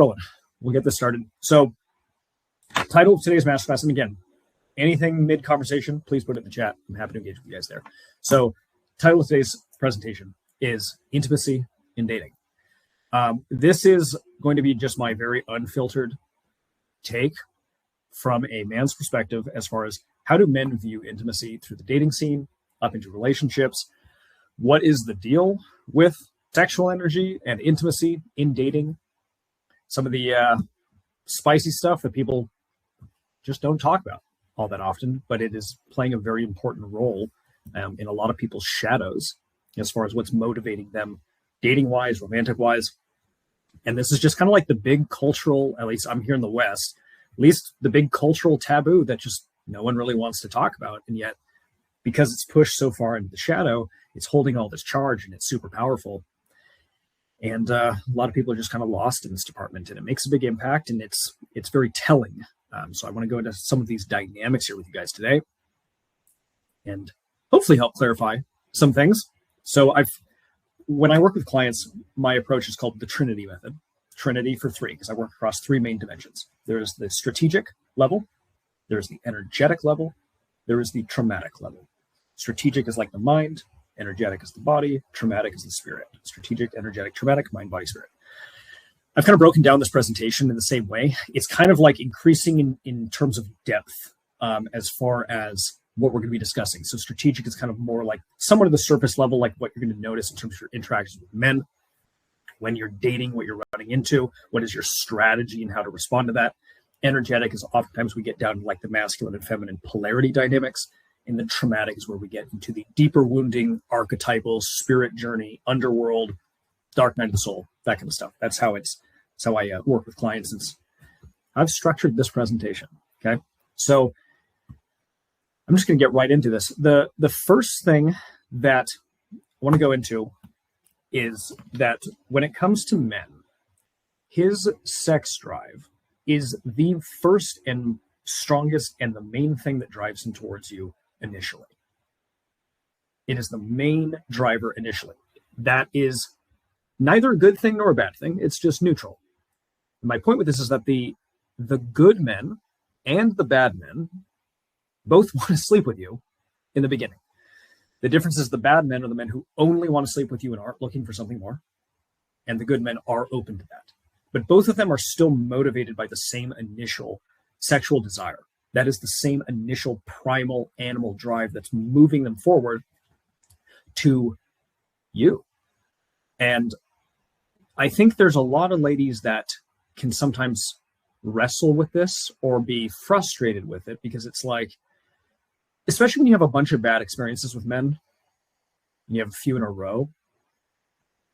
rolling. We'll get this started. So, title of today's masterclass, and again, anything mid-conversation, please put it in the chat. I'm happy to engage with you guys there. So, title of today's presentation is Intimacy in Dating. This is going to be just my very unfiltered take from a man's perspective as far as how do men view intimacy through the dating scene, up into relationships. What is the deal with sexual energy and intimacy in dating? Some of the spicy stuff that people just don't talk about all that often, but it is playing a very important role in a lot of people's shadows as far as what's motivating them dating-wise, romantic-wise. And this is just kind of like the big cultural, at least I'm here in the West, at least the big cultural taboo that just no one really wants to talk about. And yet, because it's pushed so far into the shadow, it's holding all this charge and it's super powerful. And a lot of people are just kind of lost in this department, and it makes a big impact, and it's very telling. So I want to go into some of these dynamics here with you guys today and hopefully help clarify some things. So when I work with clients, my approach is called the Trinity method. Trinity for three, because I work across three main dimensions. There's the strategic level, there's the energetic level, there is the traumatic level. Strategic is like the mind, energetic is the body, traumatic is the spirit. Strategic, energetic, traumatic, mind, body, spirit. I've kind of broken down this presentation in the same way. It's kind of like increasing in terms of depth as far as what we're going to be discussing. So strategic is kind of more like somewhat of the surface level, like what you're going to notice in terms of your interactions with men, when you're dating, what you're running into, what is your strategy and how to respond to that. Energetic is oftentimes we get down to like the masculine and feminine polarity dynamics. And the traumatic is where we get into the deeper wounding, archetypal, spirit journey, underworld, dark night of the soul, that kind of stuff. That's how I work with clients. Since I've structured this presentation. Okay. So I'm just going to get right into this. The first thing that I want to go into is that when it comes to men, his sex drive is the first and strongest and the main thing that drives him towards you initially. It is the main driver initially. That is neither a good thing nor a bad thing. It's just neutral. And my point with this is that the good men and the bad men both want to sleep with you in the beginning. The difference is the bad men are the men who only want to sleep with you and aren't looking for something more. And the good men are open to that. But both of them are still motivated by the same initial sexual desire. That is the same initial primal animal drive that's moving them forward to you. And I think there's a lot of ladies that can sometimes wrestle with this or be frustrated with it, because it's like, especially when you have a bunch of bad experiences with men, and you have a few in a row,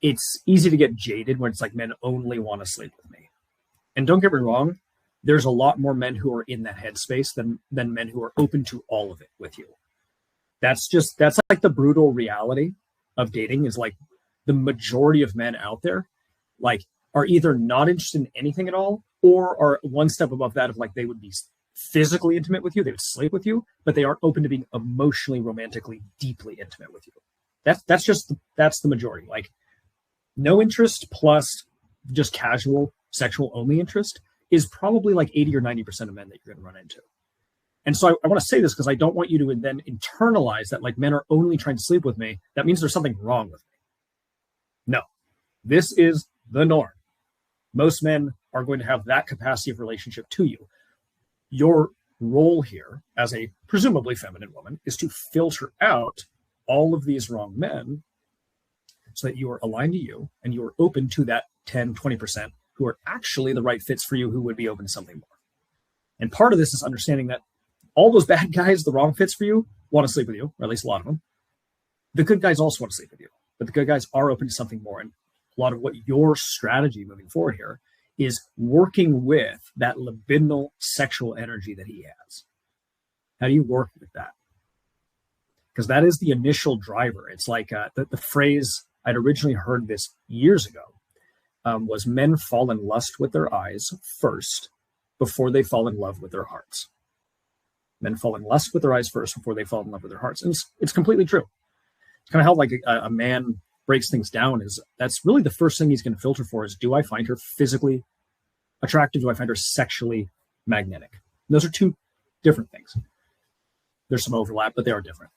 it's easy to get jaded when it's like men only want to sleep with me. And don't get me wrong, there's a lot more men who are in that headspace than men who are open to all of it with you. That's like the brutal reality of dating, is like the majority of men out there like are either not interested in anything at all, or are one step above that of like they would be physically intimate with you, they would sleep with you, but they aren't open to being emotionally, romantically, deeply intimate with you. That's the majority. Like no interest plus just casual sexual only interest is probably like 80 or 90% of men that you're going to run into. And so I want to say this because I don't want you to then internalize that like men are only trying to sleep with me. That means there's something wrong with me. No, this is the norm. Most men are going to have that capacity of relationship to you. Your role here as a presumably feminine woman is to filter out all of these wrong men so that you are aligned to you and you are open to that 10, 20% who are actually the right fits for you, who would be open to something more. And part of this is understanding that all those bad guys, the wrong fits for you, want to sleep with you, or at least a lot of them. The good guys also want to sleep with you, but the good guys are open to something more. And a lot of what your strategy moving forward here is working with that libidinal sexual energy that he has. How do you work with that? Because that is the initial driver. It's like the phrase, I'd originally heard this years ago, was men fall in lust with their eyes first before they fall in love with their hearts. Men fall in lust with their eyes first before they fall in love with their hearts. And it's completely true. It's kind of how like a man breaks things down, is that's really the first thing he's going to filter for is, do I find her physically attractive? Do I find her sexually magnetic? And those are two different things. There's some overlap, but they are different.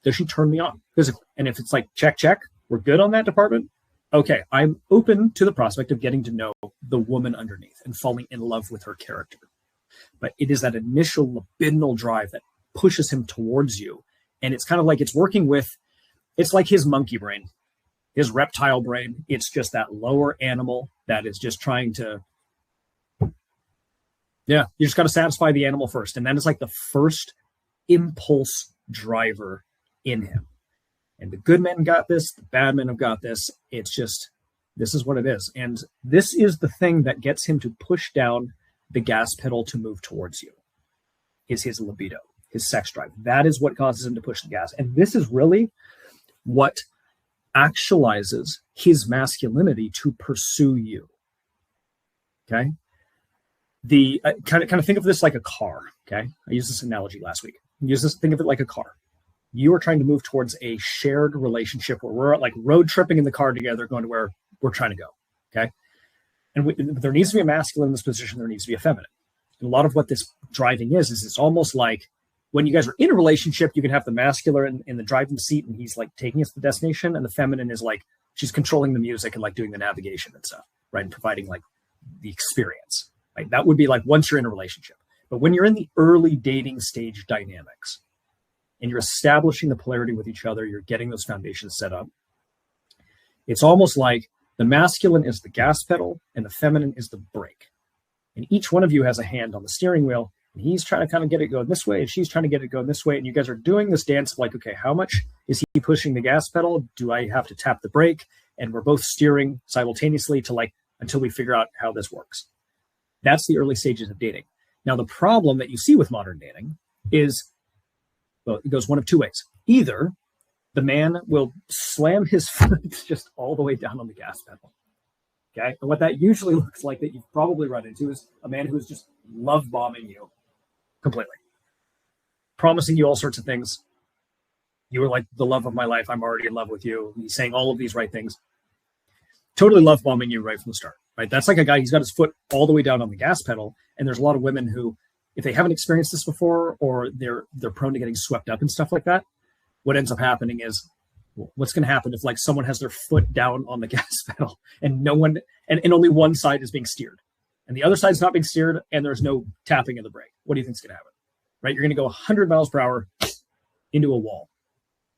Does she turn me on physically? And if it's like, check, check, we're good on that department. Okay, I'm open to the prospect of getting to know the woman underneath and falling in love with her character. But it is that initial libidinal drive that pushes him towards you. And it's kind of like it's working with, it's like his monkey brain, his reptile brain. It's just that lower animal that is just trying to, you just got to satisfy the animal first. And then it's like the first impulse driver in him. And the good men got this, the bad men have got this. It's just, this is what it is. And this is the thing that gets him to push down the gas pedal to move towards you, is his libido, his sex drive. That is what causes him to push the gas. And this is really what actualizes his masculinity to pursue you. Okay? The kind of think of this like a car. Okay? I used this analogy last week. Think of it like a car. You are trying to move towards a shared relationship where we're like road tripping in the car together, going to where we're trying to go. Okay. And there needs to be a masculine in this position. There needs to be a feminine. And a lot of what this driving is it's almost like when you guys are in a relationship, you can have the masculine in the driving seat and he's like taking us to the destination. And the feminine is like, she's controlling the music and like doing the navigation and stuff, right? And providing like the experience, right? That would be like once you're in a relationship. But when you're in the early dating stage dynamics, and you're establishing the polarity with each other, you're getting those foundations set up. It's almost like the masculine is the gas pedal and the feminine is the brake. And each one of you has a hand on the steering wheel, and he's trying to kind of get it going this way, and she's trying to get it going this way. And you guys are doing this dance of like, okay, how much is he pushing the gas pedal? Do I have to tap the brake? And we're both steering simultaneously to like, until we figure out how this works. That's the early stages of dating. Now, the problem that you see with modern dating is, well, it goes one of two ways. Either the man will slam his foot just all the way down on the gas pedal. Okay. And what that usually looks like that you've probably run into is a man who's just love bombing you completely, promising you all sorts of things. You were like the love of my life. I'm already in love with you. He's saying all of these right things. Totally love bombing you right from the start, right? That's like a guy, he's got his foot all the way down on the gas pedal. And there's a lot of women who, if they haven't experienced this before, or they're prone to getting swept up and stuff like that, what ends up happening is, what's going to happen if like someone has their foot down on the gas pedal and no one, and only one side is being steered and the other side's not being steered and there's no tapping of the brake? What do you think is going to happen? Right? You're going to go 100 miles per hour into a wall.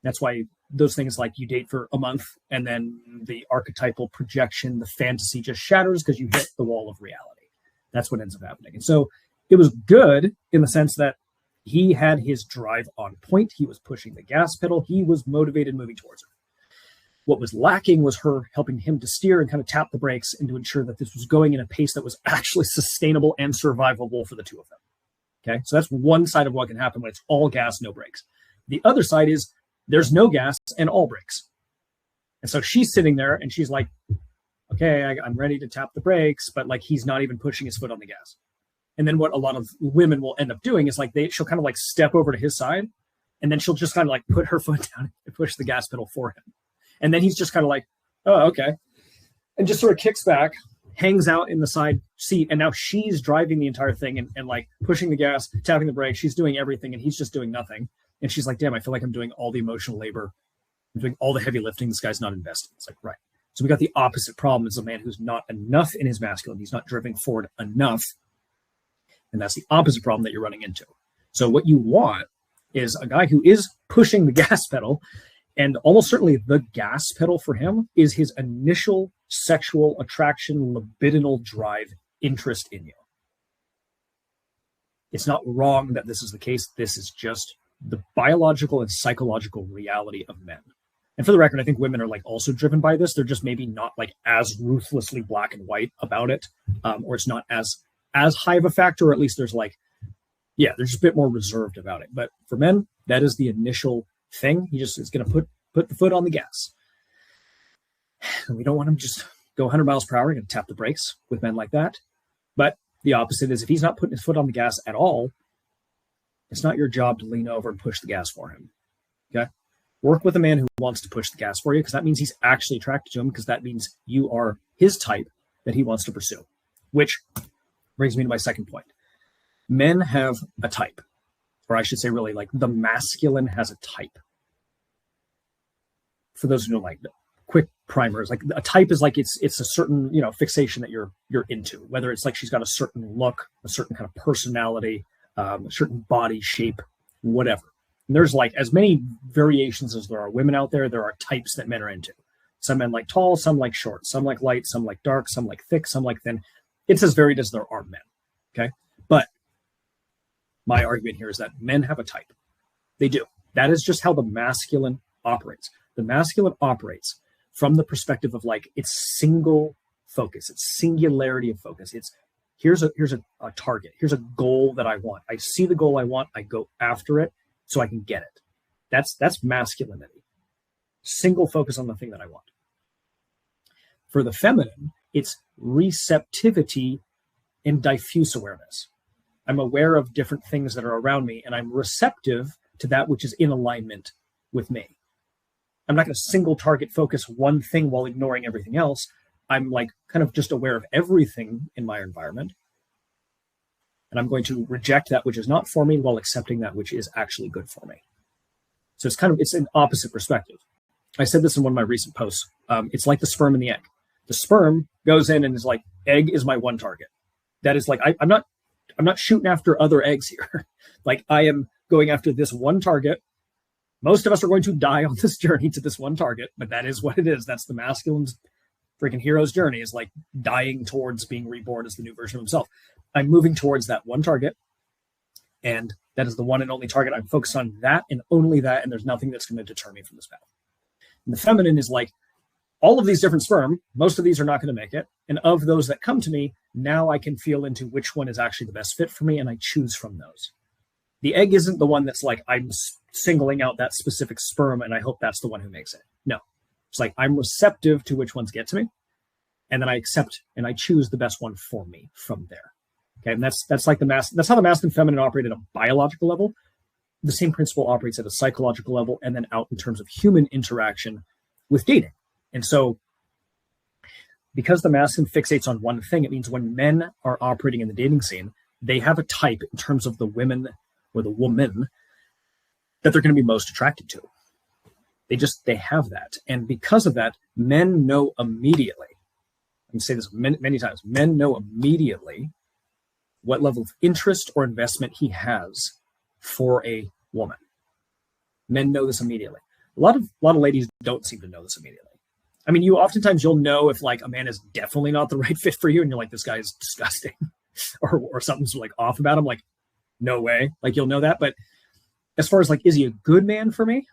That's why those things like you date for a month and then the archetypal projection, the fantasy just shatters because you hit the wall of reality. That's what ends up happening. And so it was good in the sense that he had his drive on point. He was pushing the gas pedal. He was motivated moving towards her. What was lacking was her helping him to steer and kind of tap the brakes and to ensure that this was going in a pace that was actually sustainable and survivable for the two of them. Okay, so that's one side of what can happen when it's all gas, no brakes. The other side is there's no gas and all brakes. And so she's sitting there and she's like, okay, I'm ready to tap the brakes, but like he's not even pushing his foot on the gas. And then what a lot of women will end up doing is like she'll kind of like step over to his side and then she'll just kind of like put her foot down and push the gas pedal for him. And then he's just kind of like, oh, okay. And just sort of kicks back, hangs out in the side seat. And now she's driving the entire thing and like pushing the gas, tapping the brake. She's doing everything and he's just doing nothing. And she's like, damn, I feel like I'm doing all the emotional labor. I'm doing all the heavy lifting. This guy's not investing. It's like, right. So we got the opposite problem. It's a man who's not enough in his masculine. He's not driving forward enough. And that's the opposite problem that you're running into. So what you want is a guy who is pushing the gas pedal, and almost certainly the gas pedal for him is his initial sexual attraction, libidinal drive, interest in you. It's not wrong that this is the case. This is just the biological and psychological reality of men. And for the record, I think women are like also driven by this. They're just maybe not like as ruthlessly black and white about it, or it's not as high of a factor, or at least there's like, yeah, they're just a bit more reserved about it. But for men, that is the initial thing. He just is going to put the foot on the gas. And we don't want him to just go 100 miles per hour. We're going to tap the brakes with men like that. But the opposite is if he's not putting his foot on the gas at all, it's not your job to lean over and push the gas for him. Okay? Work with a man who wants to push the gas for you, because that means he's actually attracted to him, because that means you are his type that he wants to pursue, which brings me to my second point. Men have a type, or I should say really like the masculine has a type. For those who know, like quick primers, like a type is like it's a certain, fixation that you're into, whether it's like she's got a certain look, a certain kind of personality, a certain body shape, whatever. And there's like as many variations as there are women out there. There are types that men are into. Some men like tall, some like short, some like light, some like dark, some like thick, some like thin. It's as varied as there are men. Okay. But my argument here is that men have a type. They do. That is just how the masculine operates. The masculine operates from the perspective of like its single focus, its singularity of focus. It's here's a target. Here's a goal that I want. I see the goal I want. I go after it so I can get it. That's masculinity. Single focus on the thing that I want. For the feminine, it's receptivity and diffuse awareness. I'm aware of different things that are around me, and I'm receptive to that which is in alignment with me. I'm not going to single target focus one thing while ignoring everything else. I'm like kind of just aware of everything in my environment. And I'm going to reject that which is not for me while accepting that which is actually good for me. So it's an opposite perspective. I said this in one of my recent posts. It's like the sperm and the egg. The sperm goes in and is like, egg is my one target. That is like, I'm not shooting after other eggs here. Like I am going after this one target. Most of us are going to die on this journey to this one target, but that is what it is. That's the masculine's freaking hero's journey, is like dying towards being reborn as the new version of himself. I'm moving towards that one target, and that is the one and only target. I'm focused on that and only that, and there's nothing that's going to deter me from this path. And the feminine is like, all of these different sperm, most of these are not going to make it. And of those that come to me, now I can feel into which one is actually the best fit for me, and I choose from those. The egg isn't the one that's like, I'm singling out that specific sperm and I hope that's the one who makes it. No, it's like I'm receptive to which ones get to me, and then I accept and I choose the best one for me from there. Okay, and that's like that's how the masculine and feminine operate at a biological level. The same principle operates at a psychological level and then out in terms of human interaction with dating. And so because the masculine fixates on one thing, it means when men are operating in the dating scene, they have a type in terms of the women or the woman that they're going to be most attracted to. They have that. And because of that, men know immediately, I can say this many times, men know immediately what level of interest or investment he has for a woman. Men know this immediately. A lot of ladies don't seem to know this immediately. I mean, you'll know if like a man is definitely not the right fit for you and you're like, this guy is disgusting or something's like off about him. Like, no way. Like you'll know that. But as far as like, is he a good man for me?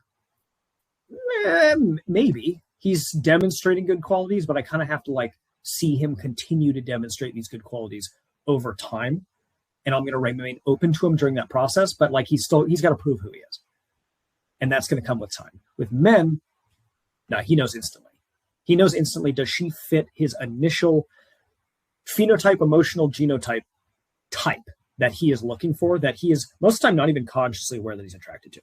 Maybe. He's demonstrating good qualities, but I kind of have to like see him continue to demonstrate these good qualities over time. And I'm going to remain open to him during that process. But like he's got to prove who he is. And that's going to come with time. With men, no, he knows instantly. He knows instantly, does she fit his initial phenotype, emotional genotype type that he is looking for, that he is most of the time not even consciously aware that he's attracted to.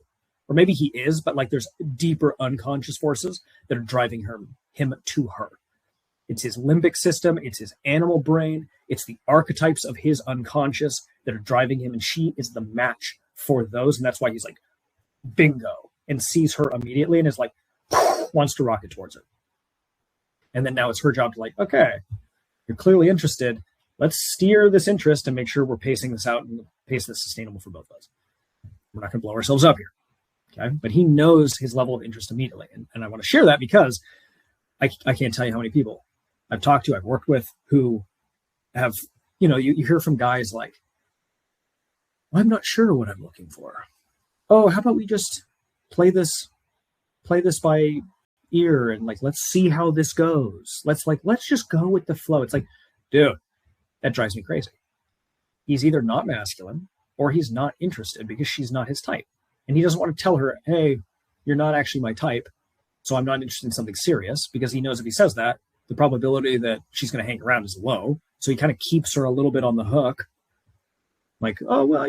Or maybe he is, but like there's deeper unconscious forces that are driving him to her. It's his limbic system, it's his animal brain, it's the archetypes of his unconscious that are driving him, and she is the match for those. And that's why he's like, bingo, and sees her immediately and is like, wants to rocket towards her. And then now it's her job to like, okay, you're clearly interested. Let's steer this interest and make sure we're pacing this out and the pace that's sustainable for both of us. We're not going to blow ourselves up here. Okay. But he knows his level of interest immediately. And I want to share that because I can't tell you how many people I've talked to, I've worked with who have, you hear from guys like, I'm not sure what I'm looking for. Oh, how about we just play this by ear and like, let's see how this goes. Let's just go with the flow. It's like, dude, that drives me crazy. He's either not masculine or he's not interested because she's not his type. And he doesn't want to tell her, hey, you're not actually my type, so I'm not interested in something serious, because he knows if he says that, the probability that she's going to hang around is low. So he kind of keeps her a little bit on the hook. Like, oh, well,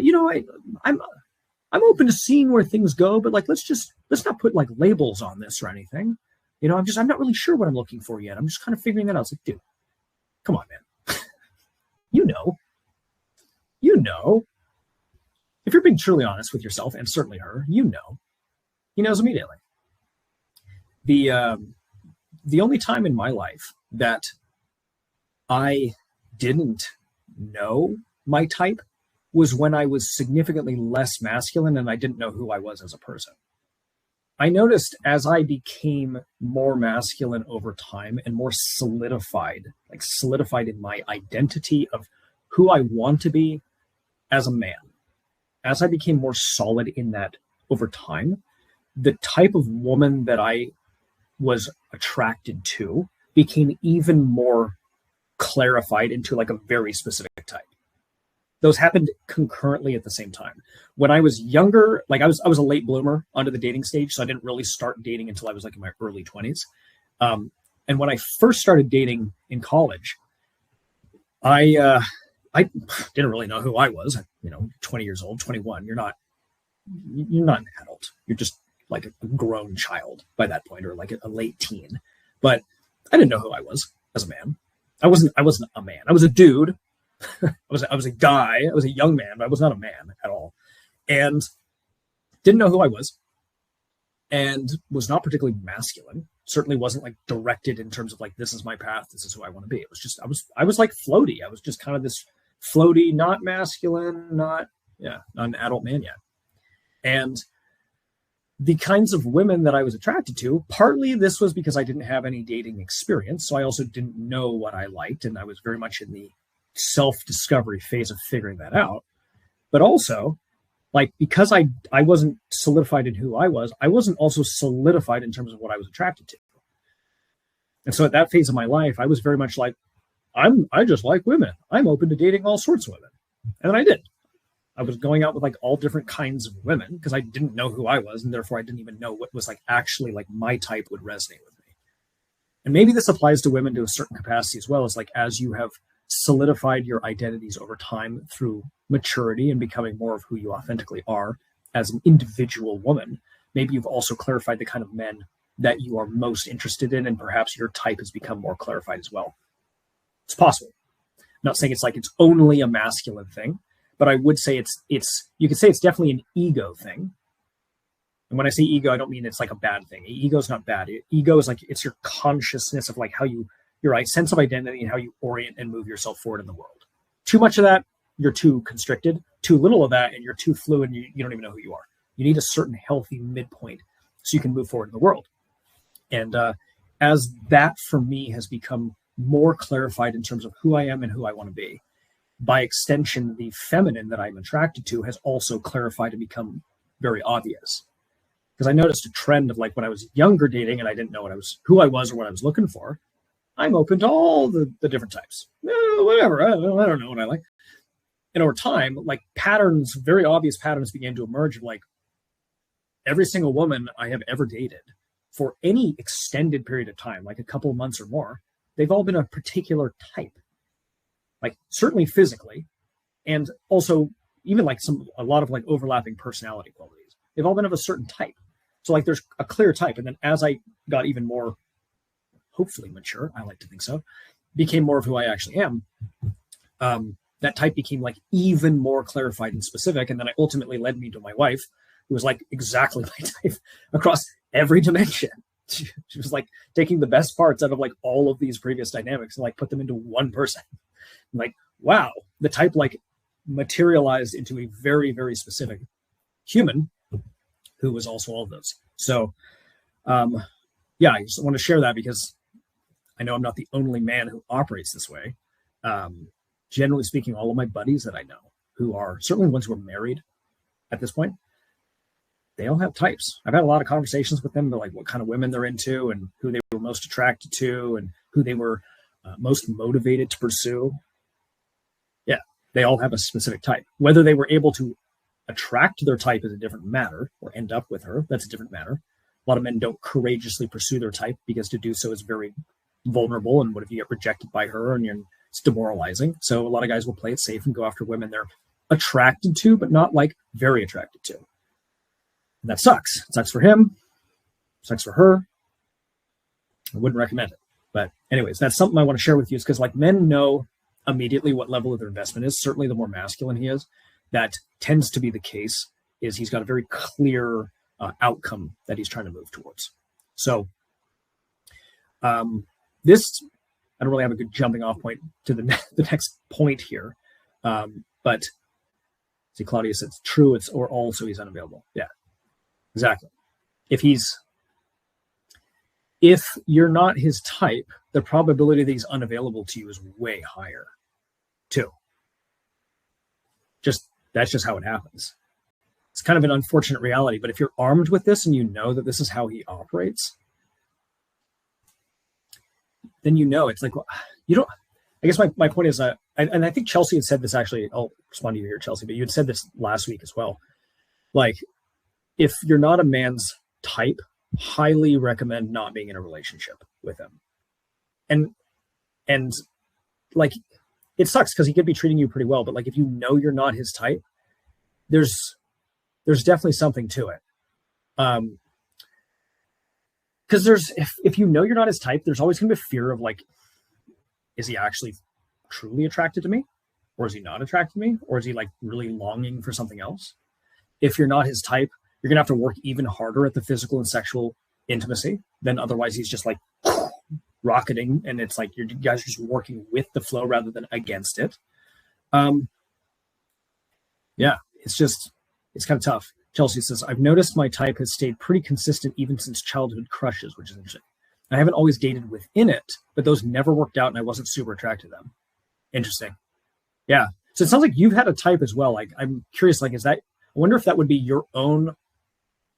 I'm open to seeing where things go, but like, let's not put like labels on this or anything. I'm not really sure what I'm looking for yet. I'm just kind of figuring that out. It's like, dude, come on, man. you know, if you're being truly honest with yourself and certainly her, you know, he knows immediately. The only time in my life that I didn't know my type was when I was significantly less masculine and I didn't know who I was as a person. I noticed as I became more masculine over time and more solidified in my identity of who I want to be as a man, as I became more solid in that over time, the type of woman that I was attracted to became even more clarified into like a very specific type. Those happened concurrently at the same time. When I was younger, like I was a late bloomer onto the dating stage, so I didn't really start dating until I was like in my early 20s. And when I first started dating in college, I didn't really know who I was. 20 years old, 21. You're not an adult. You're just like a grown child by that point, or like a late teen. But I didn't know who I was as a man. I wasn't a man. I was a dude. I was a guy. I was a young man, but I was not a man at all. And didn't know who I was, and was not particularly masculine. Certainly wasn't like directed in terms of like, this is my path, this is who I want to be. It was just, I was like floaty. I was just kind of this floaty, not masculine, not an adult man yet. And the kinds of women that I was attracted to, partly this was because I didn't have any dating experience. So I also didn't know what I liked. And I was very much in the self-discovery phase of figuring that out. But also, like, because I wasn't solidified in who I wasn't also solidified in terms of what I was attracted to. And so at that phase of my life, I was very much like, I just like women. I'm open to dating all sorts of women. And then I did. I was going out with like all different kinds of women because I didn't know who I was, and therefore I didn't even know what was like actually like my type would resonate with me. And maybe this applies to women to a certain capacity as well, as like as you have solidified your identities over time through maturity and becoming more of who you authentically are as an individual woman, maybe you've also clarified the kind of men that you are most interested in, and perhaps your type has become more clarified as well. It's possible. I'm not saying it's like it's only a masculine thing, but I would say it's you could say it's definitely an ego thing. And when I say ego, I don't mean it's like a bad thing. Ego is not bad. Ego is like, it's your consciousness of like how your sense of identity and how you orient and move yourself forward in the world. Too much of that, you're too constricted. Too little of that, and you're too fluid, and you don't even know who you are. You need a certain healthy midpoint so you can move forward in the world. And as that for me has become more clarified in terms of who I am and who I want to be, by extension, the feminine that I'm attracted to has also clarified and become very obvious. Because I noticed a trend of like when I was younger dating and I didn't know who I was or what I was looking for, I'm open to all the different types. Whatever, I don't know what I like. And over time, like patterns, very obvious patterns began to emerge of like every single woman I have ever dated for any extended period of time, like a couple of months or more, they've all been a particular type. Like certainly physically, and also even like a lot of like overlapping personality qualities. They've all been of a certain type. So like there's a clear type. And then as I got even more, hopefully mature, I like to think so, became more of who I actually am, that type became like even more clarified and specific. And then it ultimately led me to my wife, who was like exactly my type across every dimension. She was like taking the best parts out of like all of these previous dynamics and like put them into one person. I'm like, wow, the type like materialized into a very, very specific human who was also all of those. So, I just want to share that because I know I'm not the only man who operates this way. Generally speaking, all of my buddies that I know who are certainly ones who are married at this point, they all have types. I've had a lot of conversations with them about like what kind of women they're into and who they were most attracted to and who they were most motivated to pursue. Yeah, they all have a specific type. Whether they were able to attract their type is a different matter, or end up with her, that's a different matter. A lot of men don't courageously pursue their type because to do so is very vulnerable. And what if you get rejected by her and it's demoralizing? So a lot of guys will play it safe and go after women they're attracted to, but not like very attracted to. And that sucks. It sucks for him. It sucks for her. I wouldn't recommend it. But anyways, that's something I want to share with you is because like men know immediately what level of their investment is. Certainly the more masculine he is, that tends to be the case, is he's got a very clear outcome that he's trying to move towards. So this, I don't really have a good jumping off point to the next point here. But see, Claudia said it's true, it's or also he's unavailable. Yeah, exactly. If you're not his type, the probability that he's unavailable to you is way higher too. That's just how it happens. It's kind of an unfortunate reality, but if you're armed with this and you know that this is how he operates, then it's like, well, you don't, I guess my point is, and I think Chelsea had said this actually, I'll respond to you here, Chelsea, but you had said this last week as well. Like, if you're not a man's type, highly recommend not being in a relationship with him. And like, it sucks because he could be treating you pretty well, but like, if you know you're not his type, there's definitely something to it. Because if you know you're not his type, there's always going to be a fear of like, is he actually truly attracted to me? Or is he not attracted to me? Or is he like really longing for something else? If you're not his type, you're going to have to work even harder at the physical and sexual intimacy than otherwise he's just like rocketing. And it's like you guys are just working with the flow rather than against it. Yeah, it's kind of tough. Chelsea says, I've noticed my type has stayed pretty consistent even since childhood crushes, which is interesting. I haven't always dated within it, but those never worked out and I wasn't super attracted to them. Interesting. Yeah. So it sounds like you've had a type as well. Like, I'm curious, like, I wonder if that would be your own,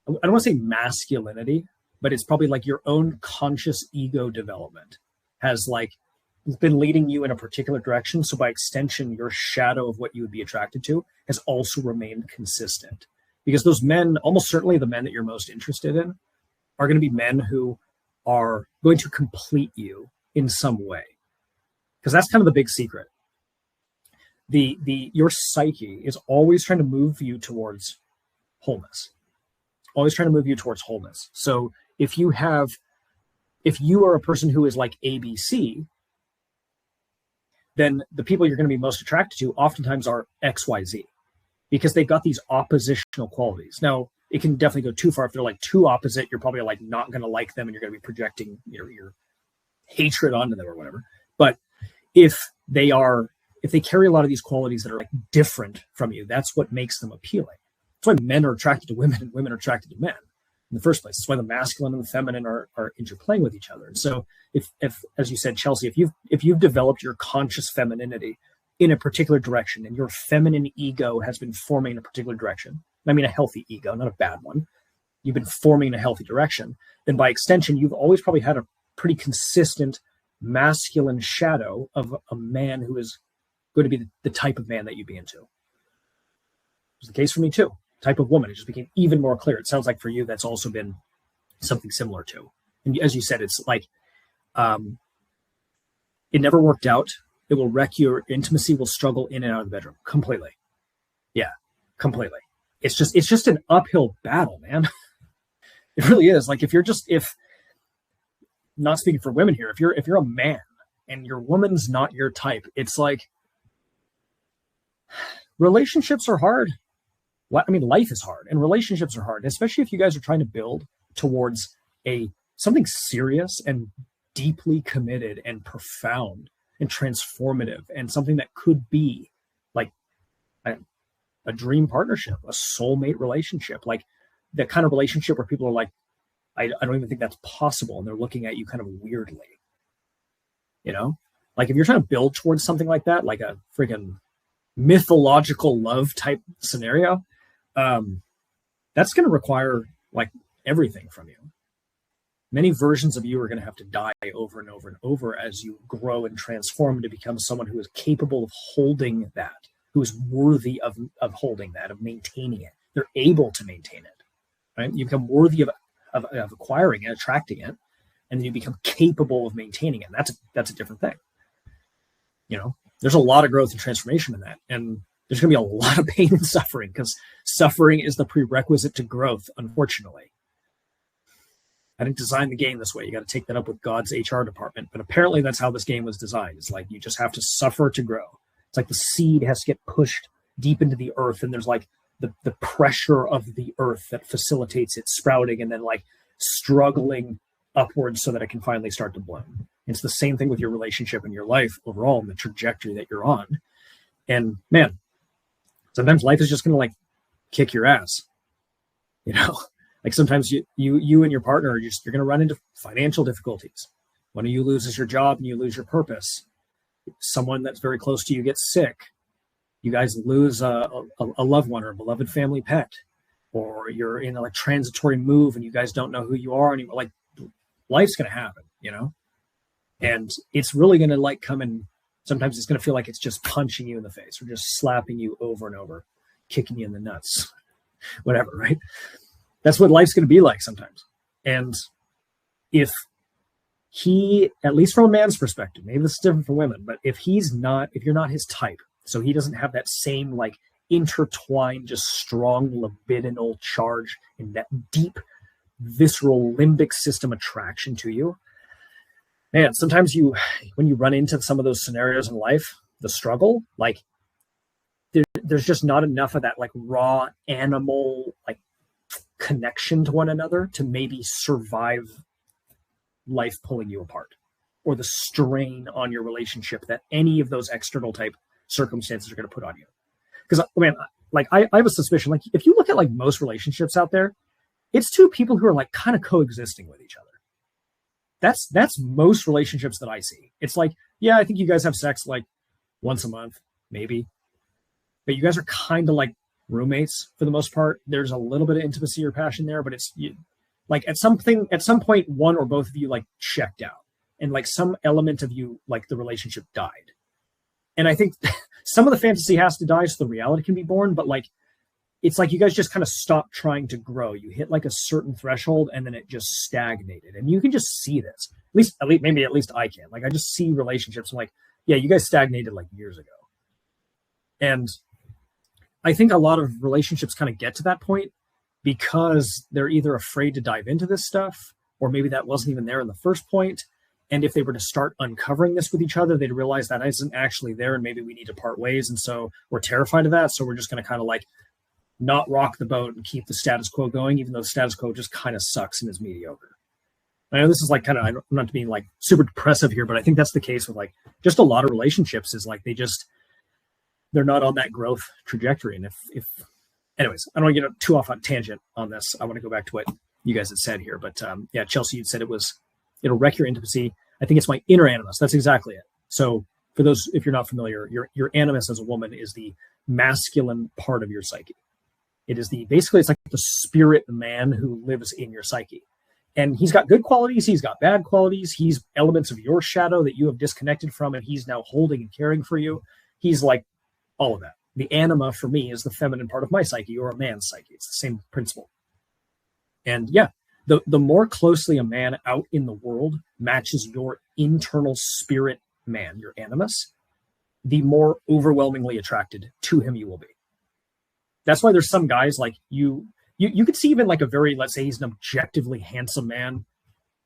I don't want to say masculinity, but it's probably like your own conscious ego development has like been leading you in a particular direction. So by extension, your shadow of what you would be attracted to has also remained consistent. Because those men, almost certainly the men that you're most interested in, are going to be men who are going to complete you in some way. Because that's kind of the big secret. Your psyche is always trying to move you towards wholeness. Always trying to move you towards wholeness. So if you are a person who is like ABC, then the people you're going to be most attracted to oftentimes are XYZ. Because they've got these oppositional qualities. Now, it can definitely go too far. If they're like too opposite, you're probably like not going to like them and you're going to be projecting your hatred onto them or whatever. But if they carry a lot of these qualities that are like different from you, that's what makes them appealing. That's why men are attracted to women and women are attracted to men in the first place. That's why the masculine and the feminine are interplaying with each other. And so if as you said, Chelsea, if you've developed your conscious femininity in a particular direction, and your feminine ego has been forming in a particular direction, I mean a healthy ego, not a bad one, you've been forming in a healthy direction, then by extension, you've always probably had a pretty consistent masculine shadow of a man who is going to be the type of man that you'd be into. It was the case for me too. Type of woman, it just became even more clear. It sounds like for you, that's also been something similar too. And as you said, it's like, it never worked out. It will wreck your intimacy, will struggle in and out of the bedroom completely. Yeah, completely. It's just an uphill battle, man. It really is. Like if not speaking for women here, if you're a man and your woman's not your type, it's like relationships are hard. Life is hard and relationships are hard, especially if you guys are trying to build towards something serious and deeply committed and profound and transformative and something that could be like a dream partnership, a soulmate relationship, like the kind of relationship where people are like, I don't even think that's possible. And they're looking at you kind of weirdly, like if you're trying to build towards something like that, like a freaking mythological love type scenario, that's going to require like everything from you. Many versions of you are going to have to die over and over and over as you grow and transform to become someone who is capable of holding that, who is worthy of holding that, of maintaining it. They're able to maintain it, right? You become worthy of acquiring it, attracting it, and then you become capable of maintaining it. And that's a different thing. There's a lot of growth and transformation in that. And there's going to be a lot of pain and suffering because suffering is the prerequisite to growth, unfortunately. I didn't design the game this way. You got to take that up with God's HR department. But apparently that's how this game was designed. It's like you just have to suffer to grow. It's like the seed has to get pushed deep into the earth, and there's like the pressure of the earth that facilitates it sprouting and then like struggling upwards so that it can finally start to bloom. It's the same thing with your relationship and your life overall and the trajectory that you're on. And man, sometimes life is just going to like kick your ass, you know? Like sometimes you and your partner are you're going to run into financial difficulties. One of you loses your job and you lose your purpose. Someone that's very close to you gets sick. You guys lose a loved one or a beloved family pet, or you're in a transitory move and you guys don't know who you are anymore. Like life's going to happen, you know, and it's really going to like come and sometimes it's going to feel like it's just punching you in the face or just slapping you over and over, kicking you in the nuts, whatever, right? That's what life's going to be like sometimes. And if he, at least from a man's perspective, maybe this is different for women, but if you're not his type, so he doesn't have that same like intertwined, just strong libidinal charge in that deep, visceral limbic system attraction to you, man, sometimes when you run into some of those scenarios in life, the struggle, like there's just not enough of that like raw animal, like connection to one another to maybe survive life pulling you apart or the strain on your relationship that any of those external type circumstances are going to put on you. Because man, like I have a suspicion, like if you look at like most relationships out there, it's two people who are like kind of coexisting with each other. That's most relationships that I see. It's like, yeah, I think you guys have sex like once a month, maybe, but you guys are kind of like roommates for the most part. There's a little bit of intimacy or passion there, but it's like at some point, one or both of you like checked out, and like some element of you, like the relationship died. And I think some of the fantasy has to die so the reality can be born, but like it's like you guys just kind of stopped trying to grow. You hit like a certain threshold and then it just stagnated. And you can just see this. At least I can. Like I just see relationships. I'm like, yeah, you guys stagnated like years ago. And I think a lot of relationships kind of get to that point because they're either afraid to dive into this stuff, or maybe that wasn't even there in the first point. And if they were to start uncovering this with each other, they'd realize that isn't actually there, and maybe we need to part ways. And so we're terrified of that. So we're just going to kind of like not rock the boat and keep the status quo going, even though the status quo just kind of sucks and is mediocre. I know this is like kind of, I'm not being like super depressive here, but I think that's the case with like just a lot of relationships is like they're not on that growth trajectory. And if anyways, I don't want to get too off on tangent on this. I want to go back to what you guys had said here. But yeah, Chelsea, you said it'll wreck your intimacy. I think it's my inner animus. That's exactly it. So for those, if you're not familiar, your animus as a woman is the masculine part of your psyche. It is basically it's like the spirit man who lives in your psyche. And he's got good qualities. He's got bad qualities. He's elements of your shadow that you have disconnected from, and he's now holding and caring for you. He's like all of that. The anima for me is the feminine part of my psyche, or a man's psyche. It's the same principle. And yeah, the more closely a man out in the world matches your internal spirit man, your animus, the more overwhelmingly attracted to him you will be. That's why there's some guys like you could see even like a very, let's say he's an objectively handsome man,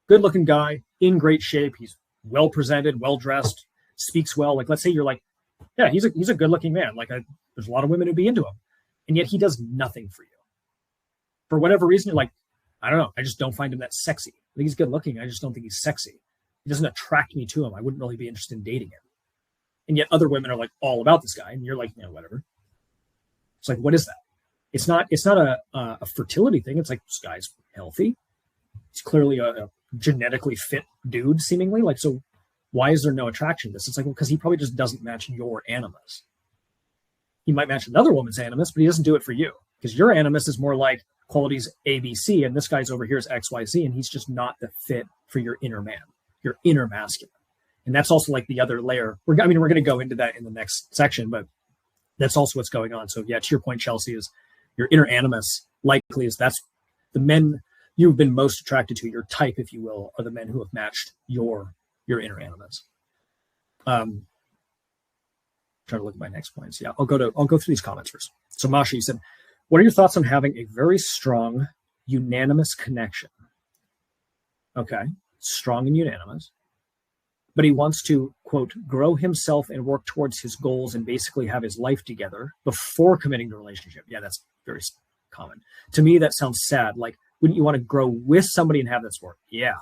good looking guy, in great shape. He's well presented, well dressed, speaks well. Like, let's say you're like, yeah, he's a good looking man. Like there's a lot of women who'd be into him, and yet he does nothing for you. For whatever reason, you're like, I don't know. I just don't find him that sexy. I think he's good looking. I just don't think he's sexy. He doesn't attract me to him. I wouldn't really be interested in dating him. And yet other women are like all about this guy. And you're like, whatever. It's like, what is that? It's not a fertility thing. It's like, this guy's healthy. He's clearly a genetically fit dude, seemingly. Like, so why is there no attraction to this? It's like, well, because he probably just doesn't match your animus. He might match another woman's animus, but he doesn't do it for you. Because your animus is more like qualities A, B, C, and this guy's over here is X, Y, Z, and he's just not the fit for your inner man, your inner masculine. And that's also like the other layer. We're going to go into that in the next section, but that's also what's going on. So yeah, to your point, Chelsea, is your inner animus likely is that's the men you've been most attracted to, your type, if you will, are the men who have matched your inner animus. Trying to look at my next points. Yeah, I'll go through these comments first. So Masha, you said, what are your thoughts on having a very strong unanimous connection? Okay. Strong and unanimous. But he wants to, quote, grow himself and work towards his goals and basically have his life together before committing to a relationship. Yeah, that's very common. To me, that sounds sad. Like, wouldn't you want to grow with somebody and have that support? Yeah.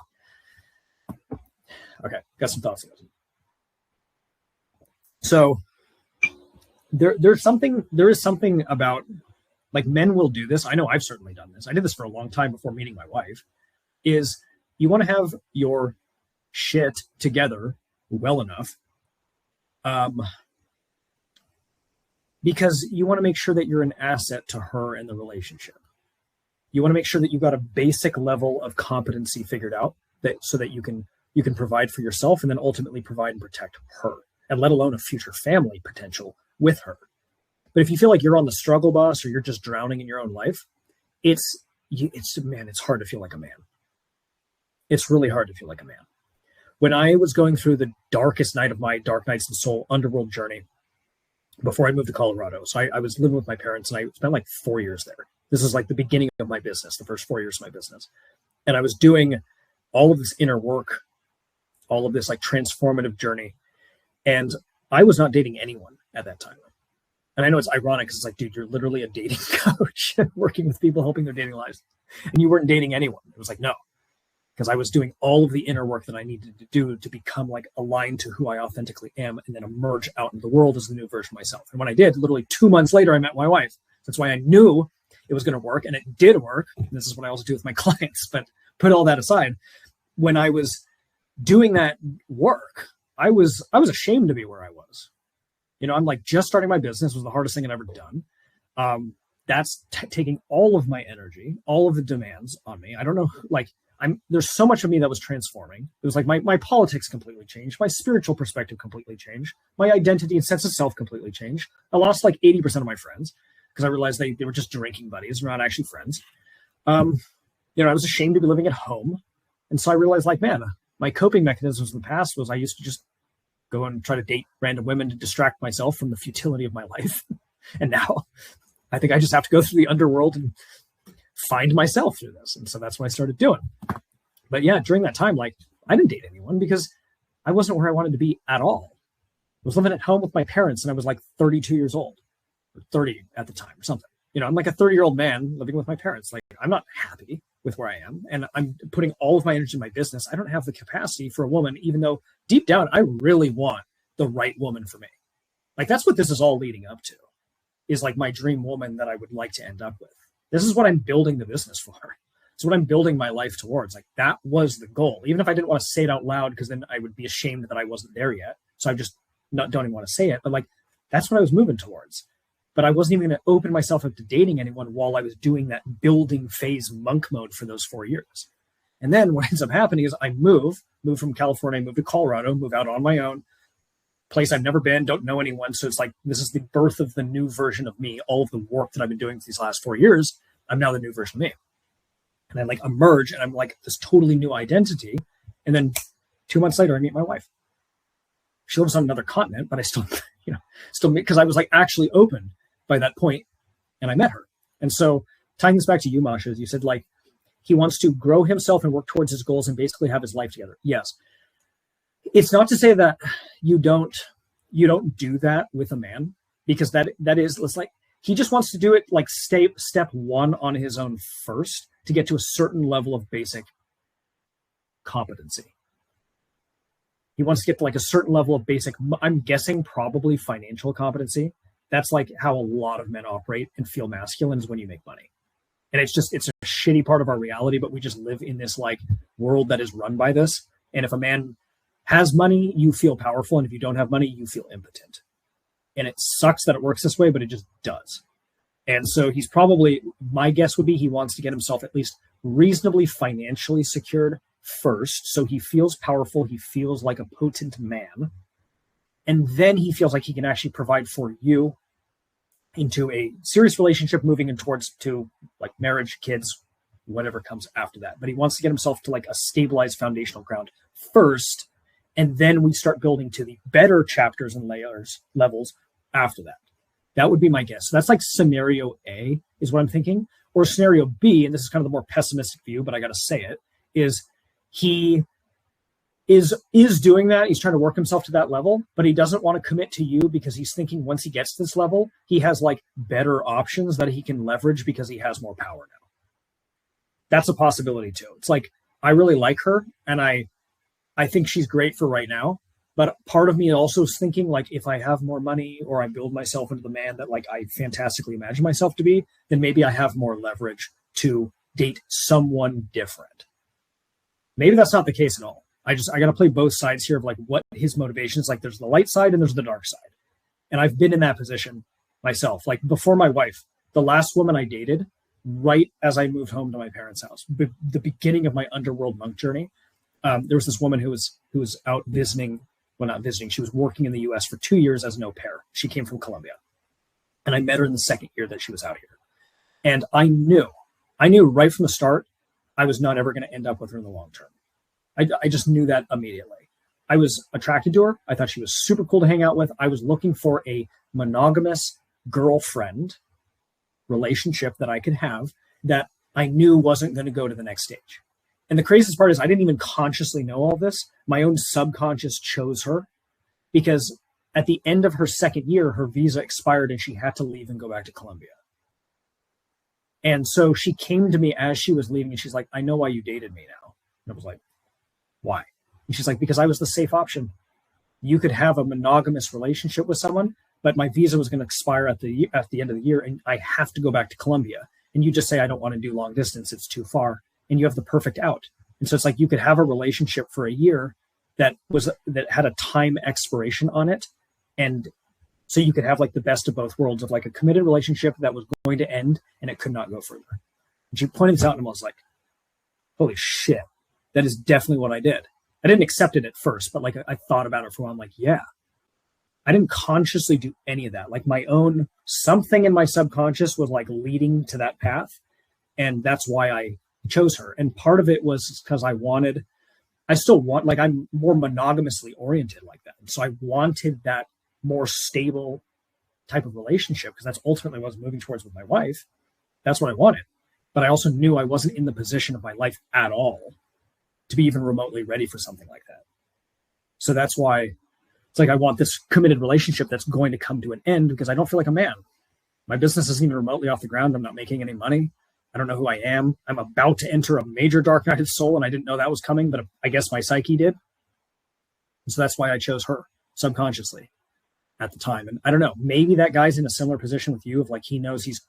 Okay, got some thoughts on this. So there is something about, like, men will do this. I know I've certainly done this. I did this for a long time before meeting my wife, is you want to have your shit together well enough because you want to make sure that you're an asset to her in the relationship. You want to make sure that you've got a basic level of competency figured out, that so that you can provide for yourself and then ultimately provide and protect her, and let alone a future family potential with her. But if you feel like you're on the struggle bus or you're just drowning in your own life, it's hard to feel like a man. It's really hard to feel like a man. When I was going through the darkest night of my Dark Nights and Soul underworld journey before I moved to Colorado, so I was living with my parents and I spent like 4 years there. This is like the beginning of my business, the first 4 years of my business. And I was doing all of this inner work, all of this like transformative journey. And I was not dating anyone at that time. And I know it's ironic because it's like, dude, you're literally a dating coach working with people, helping their dating lives. And you weren't dating anyone. It was like, no, because I was doing all of the inner work that I needed to do to become like aligned to who I authentically am and then emerge out into the world as the new version of myself. And when I did, literally 2 months later, I met my wife. That's why I knew it was going to work. And it did work. And this is what I also do with my clients. But put all that aside, when I was doing that work, I was ashamed to be where I was. You know, I'm like just starting my business was the hardest thing I'd ever done. That's taking all of my energy, all of the demands on me. I don't know, like there's so much of me that was transforming. It was like my politics completely changed. My spiritual perspective completely changed. My identity and sense of self completely changed. I lost like 80% of my friends because I realized they were just drinking buddies, not actually friends. You know, I was ashamed to be living at home. And so I realized like, man, my coping mechanisms in the past was I used to just go and try to date random women to distract myself from the futility of my life. And now I think I just have to go through the underworld and find myself through this. And so that's what I started doing. But yeah, during that time, like I didn't date anyone because I wasn't where I wanted to be at all. I was living at home with my parents and I was like 32 years old or 30 at the time or something. You know, I'm like a 30-year-old man living with my parents. Like I'm not happy with where I am. And I'm putting all of my energy in my business. I don't have the capacity for a woman, even though deep down, I really want the right woman for me. Like that's what this is all leading up to, is like my dream woman that I would like to end up with. This is what I'm building the business for. It's what I'm building my life towards. Like that was the goal. Even if I didn't want to say it out loud, because then I would be ashamed that I wasn't there yet. So I just don't even want to say it. But like, that's what I was moving towards. But I wasn't even going to open myself up to dating anyone while I was doing that building phase monk mode for those 4 years. And then what ends up happening is I move from California, I move to Colorado, move out on my own, place I've never been, don't know anyone. So it's like, this is the birth of the new version of me. All of the work that I've been doing for these last 4 years, I'm now the new version of me. And I like emerge and I'm like this totally new identity. And then 2 months later, I meet my wife. She lives on another continent, but I still, because I was like actually open by that point, and I met her. And so tying this back to you, Masha, as you said, like he wants to grow himself and work towards his goals and basically have his life together. Yes. It's not to say that you don't do that with a man, because that is, it's like, he just wants to do it like step one on his own first to get to a certain level of basic competency. He wants to get to like a certain level of basic, I'm guessing probably financial competency. That's like how a lot of men operate and feel masculine, is when you make money. And it's a shitty part of our reality, but we just live in this like world that is run by this. And if a man has money, you feel powerful. And if you don't have money, you feel impotent. And it sucks that it works this way, but it just does. And so he's probably, my guess would be he wants to get himself at least reasonably financially secured first. So he feels powerful. He feels like a potent man. And then he feels like he can actually provide for you into a serious relationship, moving in towards to like marriage, kids, whatever comes after that. But he wants to get himself to like a stabilized foundational ground first. And then we start building to the better chapters and levels after that. That would be my guess. So that's like scenario A is what I'm thinking. Or scenario B, and this is kind of the more pessimistic view, but I got to say it, is he is doing that. He's trying to work himself to that level, but he doesn't want to commit to you because he's thinking once he gets to this level, he has like better options that he can leverage because he has more power now. That's a possibility too. It's like, I really like her and I think she's great for right now. But part of me also is thinking like, if I have more money or I build myself into the man that like I fantastically imagine myself to be, then maybe I have more leverage to date someone different. Maybe that's not the case at all. I got to play both sides here of like what his motivation is. Like there's the light side and there's the dark side. And I've been in that position myself. Like before my wife, the last woman I dated, right as I moved home to my parents' house, the beginning of my underworld monk journey, there was this woman who was out visiting. Well, not visiting. She was working in the US for 2 years as an au pair. She came from Colombia. And I met her in the second year that she was out here. And I knew right from the start, I was not ever going to end up with her in the long term. I just knew that immediately. I was attracted to her. I thought she was super cool to hang out with. I was looking for a monogamous girlfriend relationship that I could have that I knew wasn't going to go to the next stage. And the craziest part is I didn't even consciously know all this. My own subconscious chose her because at the end of her second year, her visa expired and she had to leave and go back to Colombia. And so she came to me as she was leaving and she's like, I know why you dated me now. And I was like, why? And she's like, because I was the safe option. You could have a monogamous relationship with someone, but my visa was going to expire at the end of the year and I have to go back to Colombia. And you just say, I don't want to do long distance. It's too far. And you have the perfect out. And so it's like you could have a relationship for a year that had a time expiration on it. And so you could have like the best of both worlds of like a committed relationship that was going to end and it could not go further. And she pointed this out and I was like, holy shit, that is definitely what I did. I didn't accept it at first, but like I thought about it for a while. I'm like, yeah, I didn't consciously do any of that. Like my own, something in my subconscious was like leading to that path. And that's why I chose her. And part of it was because I still want, like I'm more monogamously oriented like that. And so I wanted that more stable type of relationship because that's ultimately what I was moving towards with my wife. That's what I wanted. But I also knew I wasn't in the position of my life at all to be even remotely ready for something like that. So that's why it's like I want this committed relationship that's going to come to an end because I don't feel like a man. My business isn't even remotely off the ground. I'm not making any money. I don't know who I am. I'm about to enter a major dark night of soul, and I didn't know that was coming, but I guess my psyche did. And so that's why I chose her subconsciously at the time. And I don't know, maybe that guy's in a similar position with you of like he knows he's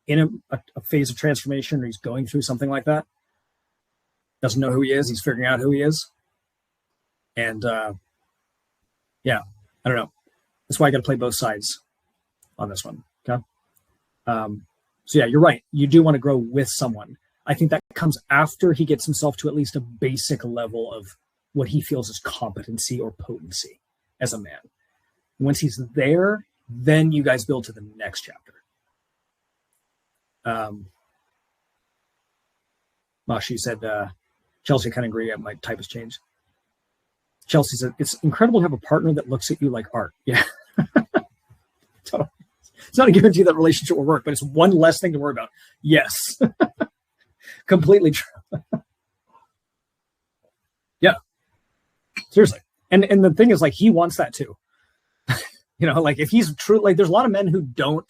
in a phase of transformation or he's going through something like that. Doesn't know who he is. He's figuring out who he is. And yeah, I don't know. That's why I got to play both sides on this one. Okay. So yeah, you're right. You do want to grow with someone. I think that comes after he gets himself to at least a basic level of what he feels is competency or potency as a man. Once he's there, then you guys build to the next chapter. Mashi said, Chelsea, I kind of agree. My type has changed. Chelsea said, it's incredible to have a partner that looks at you like art. Yeah. Totally. It's not a guarantee that relationship will work, but it's one less thing to worry about. Yes. Completely true. Yeah. Seriously. And the thing is, like, he wants that too. You know, like if he's true, like there's a lot of men who don't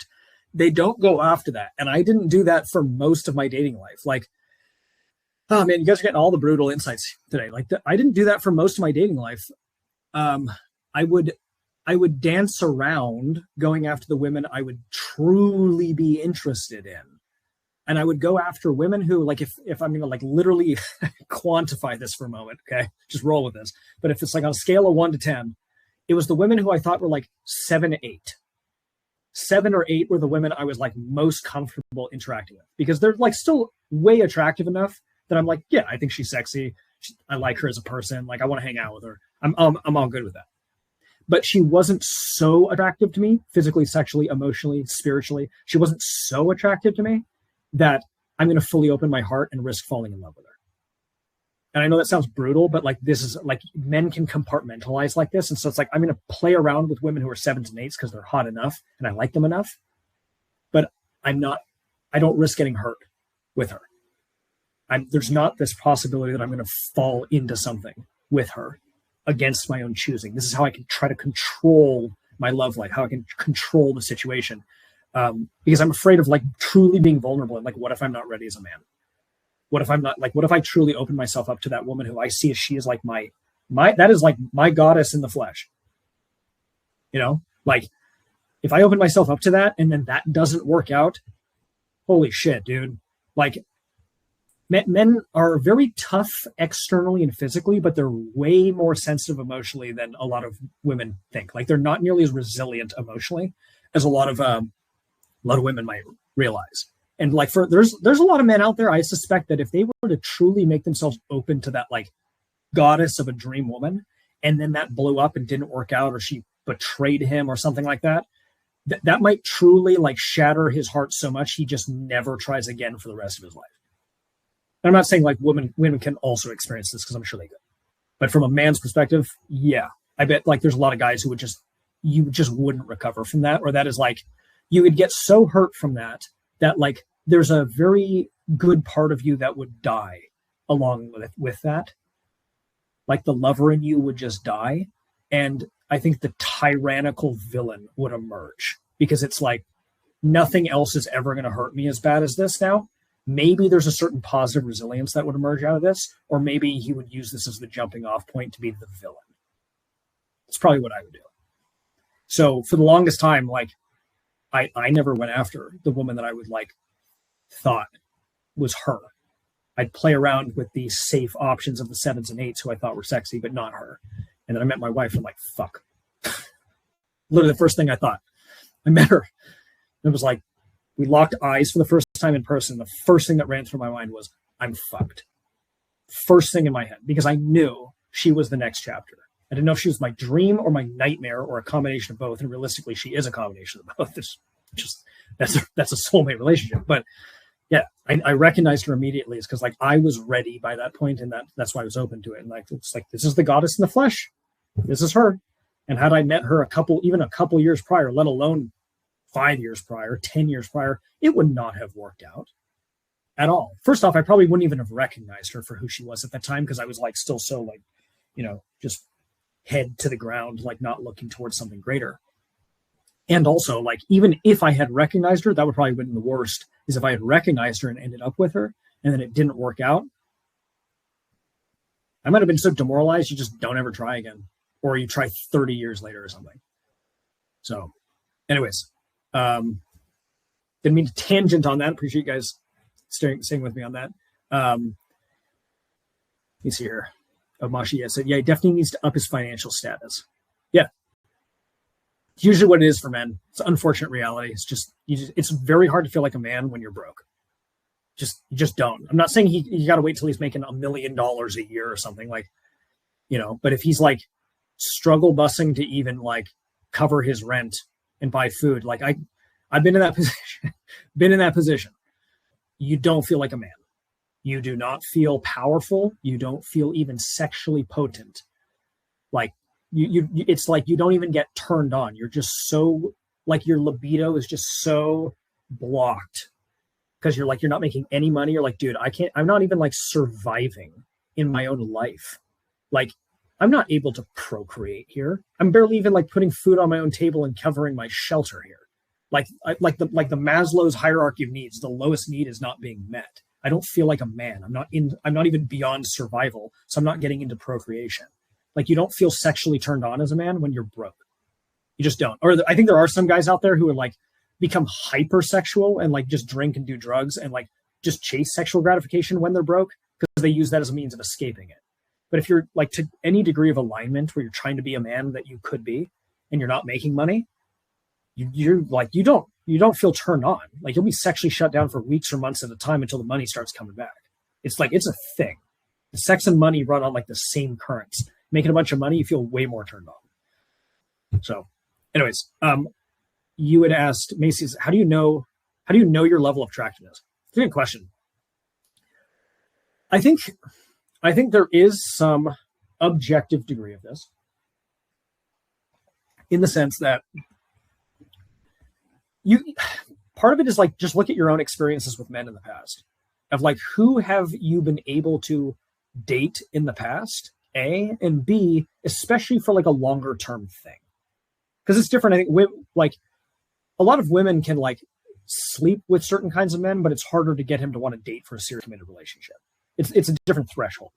go after that. And I didn't do that for most of my dating life. Like, oh man, you guys are getting all the brutal insights today. Like I didn't do that for most of my dating life. I would dance around going after the women I would truly be interested in. And I would go after women who, like, if I'm going to like literally quantify this for a moment, okay, just roll with this. But if it's like on a scale of 1 to 10, it was the women who I thought were like 7 to 8. 7 or 8 were the women I was like most comfortable interacting with because they're like still way attractive enough that I'm like, yeah, I think she's sexy. I like her as a person. Like I want to hang out with her. I'm all good with that. But she wasn't so attractive to me physically, sexually, emotionally, spiritually. She wasn't so attractive to me that I'm going to fully open my heart and risk falling in love with her. And I know that sounds brutal, but like this is like men can compartmentalize like this. And so it's like, I'm going to play around with women who are 7s and 8s because they're hot enough and I like them enough, but I don't risk getting hurt with her. there's not this possibility that I'm going to fall into something with her against my own choosing. This is how I can try to control my love life, how I can control the situation. Because I'm afraid of like truly being vulnerable. And like, what if I'm not ready as a man? What if I'm not like, what if I truly open myself up to that woman who I see as she is like that is like my goddess in the flesh. You know, like if I open myself up to that and then that doesn't work out, holy shit, dude. Like men are very tough externally and physically, but they're way more sensitive emotionally than a lot of women think. Like they're not nearly as resilient emotionally as a lot of women might realize. And like there's a lot of men out there, I suspect that if they were to truly make themselves open to that like goddess of a dream woman, and then that blew up and didn't work out, or she betrayed him or something like that, that might truly like shatter his heart so much he just never tries again for the rest of his life. And I'm not saying like women can also experience this, because I'm sure they could. But from a man's perspective, yeah, I bet like there's a lot of guys who you just wouldn't recover from that, or that is like you would get so hurt from that like there's a very good part of you that would die along with that. Like the lover in you would just die. And I think the tyrannical villain would emerge, because it's like nothing else is ever going to hurt me as bad as this now. Maybe there's a certain positive resilience that would emerge out of this, or maybe he would use this as the jumping off point to be the villain. It's probably what I would do. So for the longest time, like I never went after the woman that I would like thought was her. I'd play around with the safe options of the 7s and 8s who I thought were sexy, but not her. And then I met my wife and I'm like, fuck. Literally the first thing I thought. I met her. It was like, we locked eyes for the first time in person. The first thing that ran through my mind was, I'm fucked. First thing in my head, because I knew she was the next chapter. I didn't know if she was my dream or my nightmare or a combination of both. And realistically, she is a combination of both. That's a soulmate relationship. But yeah, I recognized her immediately. It's because like I was ready by that point, and that's why I was open to it. And like it's like, this is the goddess in the flesh. This is her. And had I met her a couple years prior, let alone 5 years prior, 10 years prior, it would not have worked out at all. First off, I probably wouldn't even have recognized her for who she was at that time, because I was like still so like, you know, just head to the ground, like not looking towards something greater. And also, like, even if I had recognized her, that would probably have been the worst, is if I had recognized her and ended up with her and then it didn't work out. I might have been so demoralized you just don't ever try again, or you try 30 years later or something. So anyways, didn't mean to tangent on that. Appreciate you guys staying with me on that. Let me see here. Mashi said, yeah, he definitely needs to up his financial status. Yeah. It's usually what it is for men. It's an unfortunate reality. It's very hard to feel like a man when you're broke. You just don't. I'm not saying you got to wait till he's making $1 million a year or something, like, you know, but if he's like struggle busing to even like cover his rent and buy food, like I've been in that position. You don't feel like a man. You do not feel powerful. You don't feel even sexually potent. Like it's like you don't even get turned on. You're just so like your libido is just so blocked, because you're not making any money. You're like, dude, I'm not even like surviving in my own life. Like I'm not able to procreate here. I'm barely even like putting food on my own table and covering my shelter here. Like the Maslow's hierarchy of needs, the lowest need is not being met. I don't feel like a man. I'm not even beyond survival. So I'm not getting into procreation. Like you don't feel sexually turned on as a man when you're broke. You just don't. Or I think there are some guys out there who are like become hypersexual and like just drink and do drugs and like just chase sexual gratification when they're broke, because they use that as a means of escaping it. But if you're like to any degree of alignment where you're trying to be a man that you could be and you're not making money, you're like, you don't feel turned on. Like you'll be sexually shut down for weeks or months at a time until the money starts coming back. It's like, it's a thing. The sex and money run on like the same currents. Making a bunch of money, you feel way more turned on. So anyways, you had asked Macy's, how do you know your level of attractiveness? It's a good question. I think there is some objective degree of this, in the sense that part of it is like, just look at your own experiences with men in the past. of like, who have you been able to date in the past, A, and B, especially for like a longer term thing. Because it's different. I think like a lot of women can like sleep with certain kinds of men, but it's harder to get him to want to date for a serious committed relationship. It's a different threshold.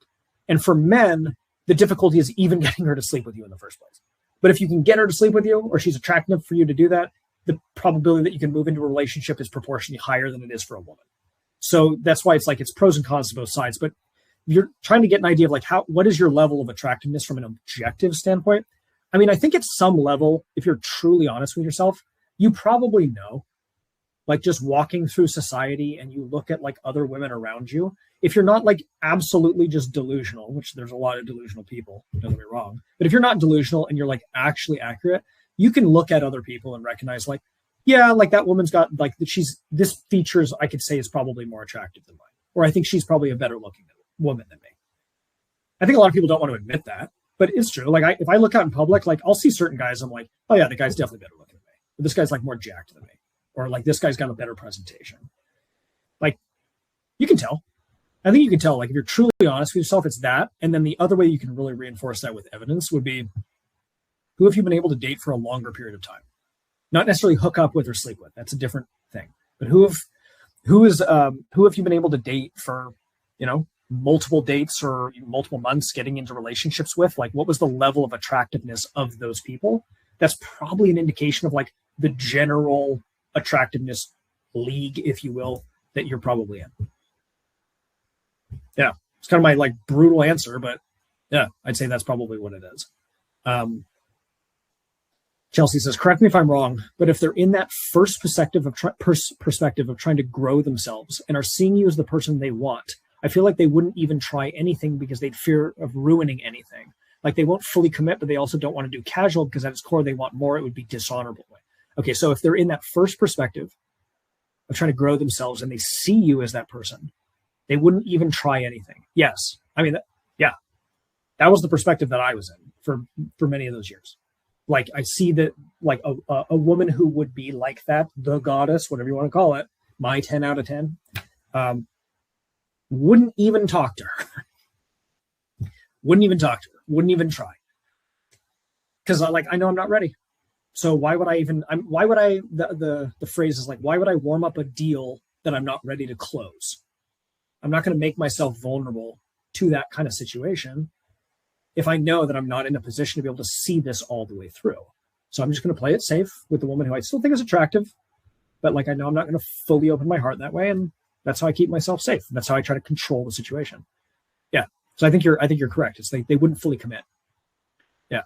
And for men, the difficulty is even getting her to sleep with you in the first place. But if you can get her to sleep with you, or she's attractive for you to do that, the probability that you can move into a relationship is proportionally higher than it is for a woman. So that's why it's like it's pros and cons to both sides. But you're trying to get an idea of like what is your level of attractiveness from an objective standpoint. I mean, I think at some level, if you're truly honest with yourself, you probably know, like just walking through society and you look at like other women around you, if you're not like absolutely just delusional, which there's a lot of delusional people, don't get me wrong, but if you're not delusional and you're like actually accurate, you can look at other people and recognize like, yeah, like that woman's got like this features I could say is probably more attractive than mine, or I think she's probably a better looking woman than me. I think a lot of people don't want to admit that, but it's true. Like if I look out in public, like I'll see certain guys, I'm like, oh yeah, the guy's definitely better looking than me. But this guy's like more jacked than me, or like this guy's got a better presentation. Like you can tell. I think you can tell, like if you're truly honest with yourself, it's that. And then the other way you can really reinforce that with evidence would be, who have you been able to date for a longer period of time? Not necessarily hook up with or sleep with. That's a different thing. But who have you been able to date for, multiple dates or multiple months, getting into relationships with? Like, what was the level of attractiveness of those people? That's probably an indication of like the general attractiveness league, if you will, that you're probably in. Yeah, it's kind of my like brutal answer, but yeah, I'd say that's probably what it is. Chelsea says, correct me if I'm wrong, but if they're in that first perspective of trying to grow themselves and are seeing you as the person they want, I feel like they wouldn't even try anything because they'd fear of ruining anything. Like they won't fully commit, but they also don't want to do casual because at its core, they want more. It would be dishonorable. Okay, so if they're in that first perspective of trying to grow themselves and they see you as that person, they wouldn't even try anything. Yes. I mean, yeah, that was the perspective that I was in for many of those years. Like I see that like a woman who would be like that, the goddess, whatever you want to call it, my 10 out of 10, wouldn't even talk to her. Wouldn't even talk to her. Wouldn't even try. Because I know I'm not ready. So why would I even, the phrase is like, why would I warm up a deal that I'm not ready to close? I'm not going to make myself vulnerable to that kind of situation if I know that I'm not in a position to be able to see this all the way through. So I'm just going to play it safe with the woman who I still think is attractive, but like I know I'm not going to fully open my heart that way, and that's how I keep myself safe. That's how I try to control the situation. Yeah. So I think you're correct. It's they wouldn't fully commit. Yeah.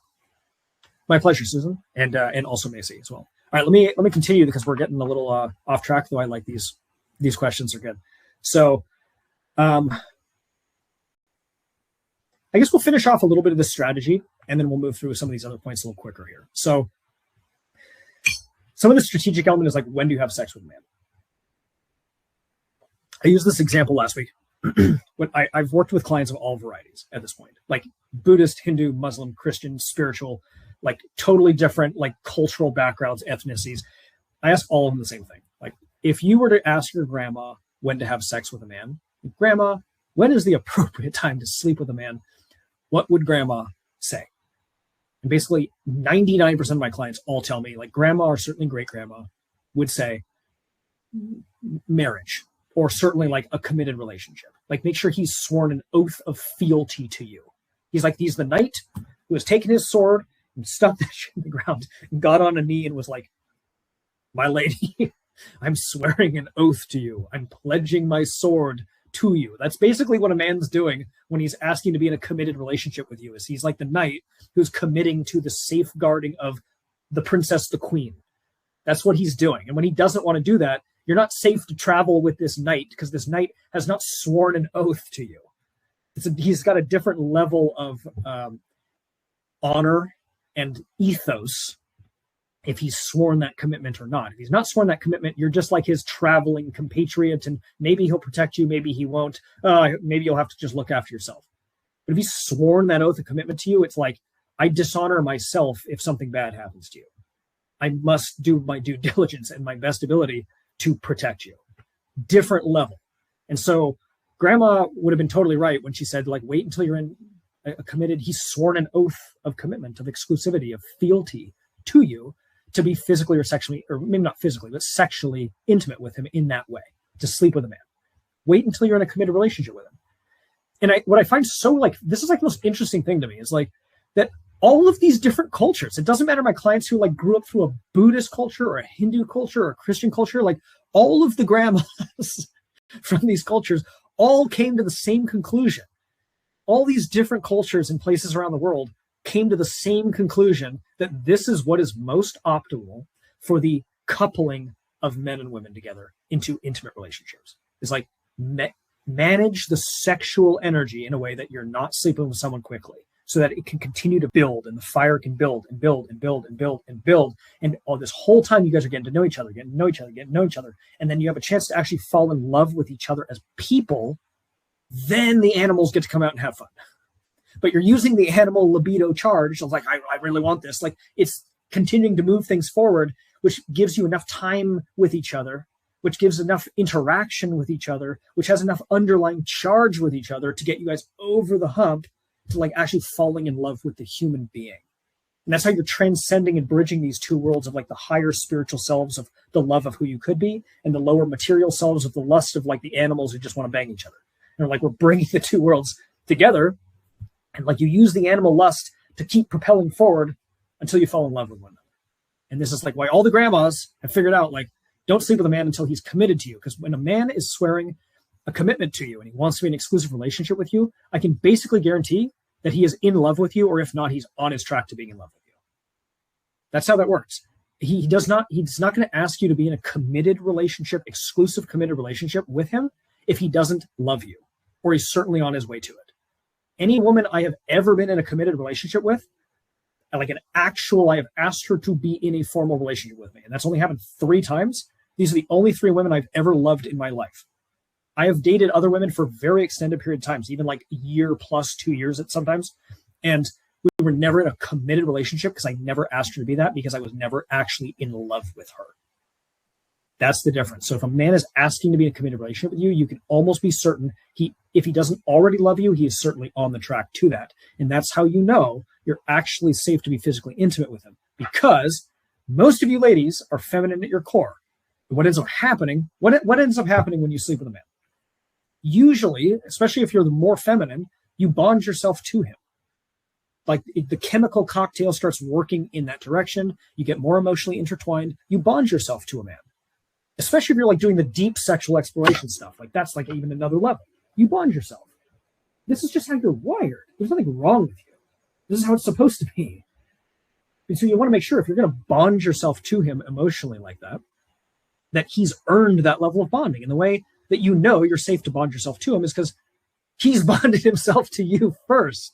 My pleasure, Susan, and also Macy as well. All right, let me continue because we're getting a little off track, though I like these questions are good. So I guess we'll finish off a little bit of the strategy, and then we'll move through some of these other points a little quicker here. So some of the strategic element is like, when do you have sex with a man? I used this example last week. When I've worked with clients of all varieties at this point, like Buddhist, Hindu, Muslim, Christian, spiritual, like totally different, like cultural backgrounds, ethnicities. I ask all of them the same thing. Like, if you were to ask your grandma when to have sex with a man, Grandma, when is the appropriate time to sleep with a man? What would grandma say? And basically 99% of my clients all tell me, like grandma or certainly great grandma would say marriage, or certainly like a committed relationship. Like make sure he's sworn an oath of fealty to you. He's the knight who has taken his sword and stuck that shit in the ground and got on a knee and was like, my lady, I'm swearing an oath to you. I'm pledging my sword to you. That's basically what a man's doing when he's asking to be in a committed relationship with you. Is he's like the knight who's committing to the safeguarding of the princess, the queen. That's what he's doing. And when he doesn't want to do that, you're not safe to travel with this knight because this knight has not sworn an oath to you. He's got a different level of honor and ethos if he's sworn that commitment or not. If he's not sworn that commitment, you're just like his traveling compatriot, and maybe he'll protect you, maybe he won't. Maybe you'll have to just look after yourself. But if he's sworn that oath of commitment to you, it's like, I dishonor myself if something bad happens to you. I must do my due diligence and my best ability to protect you. Different level. And so grandma would have been totally right when she said, like, wait until you're in a committed, he's sworn an oath of commitment, of exclusivity, of fealty to you, to be physically or sexually, or maybe not physically, but sexually intimate with him in that way, to sleep with a man. Wait until you're in a committed relationship with him. And what I find so, like, this is like the most interesting thing to me is like that all of these different cultures, it doesn't matter my clients who like grew up through a Buddhist culture or a Hindu culture or a Christian culture, like all of the grandmas from these cultures all came to the same conclusion. All these different cultures and places around the world came to the same conclusion that this is what is most optimal for the coupling of men and women together into intimate relationships. It's like manage the sexual energy in a way that you're not sleeping with someone quickly, so that it can continue to build and the fire can build and build and build and build and build. And all this whole time you guys are getting to know each other, getting to know each other, getting to know each other. And then you have a chance to actually fall in love with each other as people. Then the animals get to come out and have fun. But you're using the animal libido charge of like, I really want this. Like it's continuing to move things forward, which gives you enough time with each other, which gives enough interaction with each other, which has enough underlying charge with each other to get you guys over the hump to like actually falling in love with the human being. And that's how you're transcending and bridging these two worlds of like the higher spiritual selves of the love of who you could be and the lower material selves of the lust of like the animals who just want to bang each other. And like we're bringing the two worlds together, and like you use the animal lust to keep propelling forward until you fall in love with one another. And this is like why all the grandmas have figured out, like, don't sleep with a man until he's committed to you. Because when a man is swearing a commitment to you and he wants to be in an exclusive relationship with you, I can basically guarantee that he is in love with you, or if not, he's on his track to being in love with you. That's how that works. He's not going to ask you to be in a committed relationship, exclusive committed relationship with him if he doesn't love you, or he's certainly on his way to it. Any woman I have ever been in a committed relationship with, like an actual, I have asked her to be in a formal relationship with me. And that's only happened 3 times. These are the only 3 women I've ever loved in my life. I have dated other women for very extended period of times, even like a year plus 2 years at sometimes. And we were never in a committed relationship because I never asked her to be that, because I was never actually in love with her. That's the difference. So if a man is asking to be in a committed relationship with you, you can almost be certain if he doesn't already love you, he is certainly on the track to that. And that's how you know you're actually safe to be physically intimate with him, because most of you ladies are feminine at your core. What ends up happening when you sleep with a man? Usually, especially if you're the more feminine, you bond yourself to him. Like the chemical cocktail starts working in that direction. You get more emotionally intertwined. You bond yourself to a man. Especially if you're like doing the deep sexual exploration stuff, like that's like even another level. You bond yourself. This is just how you're wired. There's nothing wrong with you. This is how it's supposed to be. And so you want to make sure if you're going to bond yourself to him emotionally like that, that he's earned that level of bonding. And the way that you know you're safe to bond yourself to him is because he's bonded himself to you first.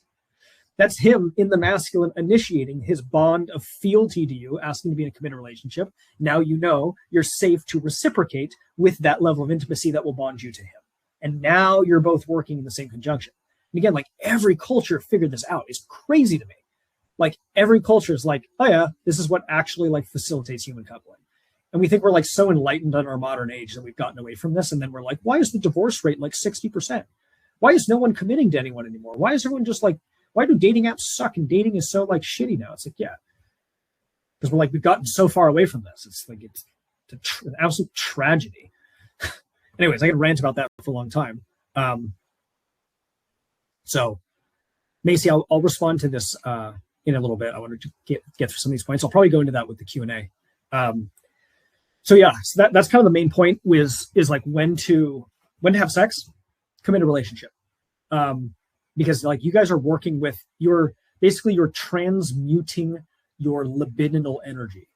That's him in the masculine initiating his bond of fealty to you, asking to be in a committed relationship. Now you know you're safe to reciprocate with that level of intimacy that will bond you to him. And now you're both working in the same conjunction. And again, like every culture figured this out. It's crazy to me. Like every culture is like, oh yeah, this is what actually like facilitates human coupling. And we think we're like so enlightened in our modern age that we've gotten away from this. And then we're like, why is the divorce rate like 60%? Why is no one committing to anyone anymore? Why is everyone just like, why do dating apps suck and dating is so like shitty now? It's like, yeah, because we've gotten so far away from this. It's like, it's an absolute tragedy. Anyways, I could rant about that for a long time. So Macy, I'll respond to this in a little bit. I wanted to get through some of these points. I'll probably go into that with the Q&A. So that's kind of the main point is like when to have sex, committed relationship. Because like you guys are working with you're transmuting your libidinal energy.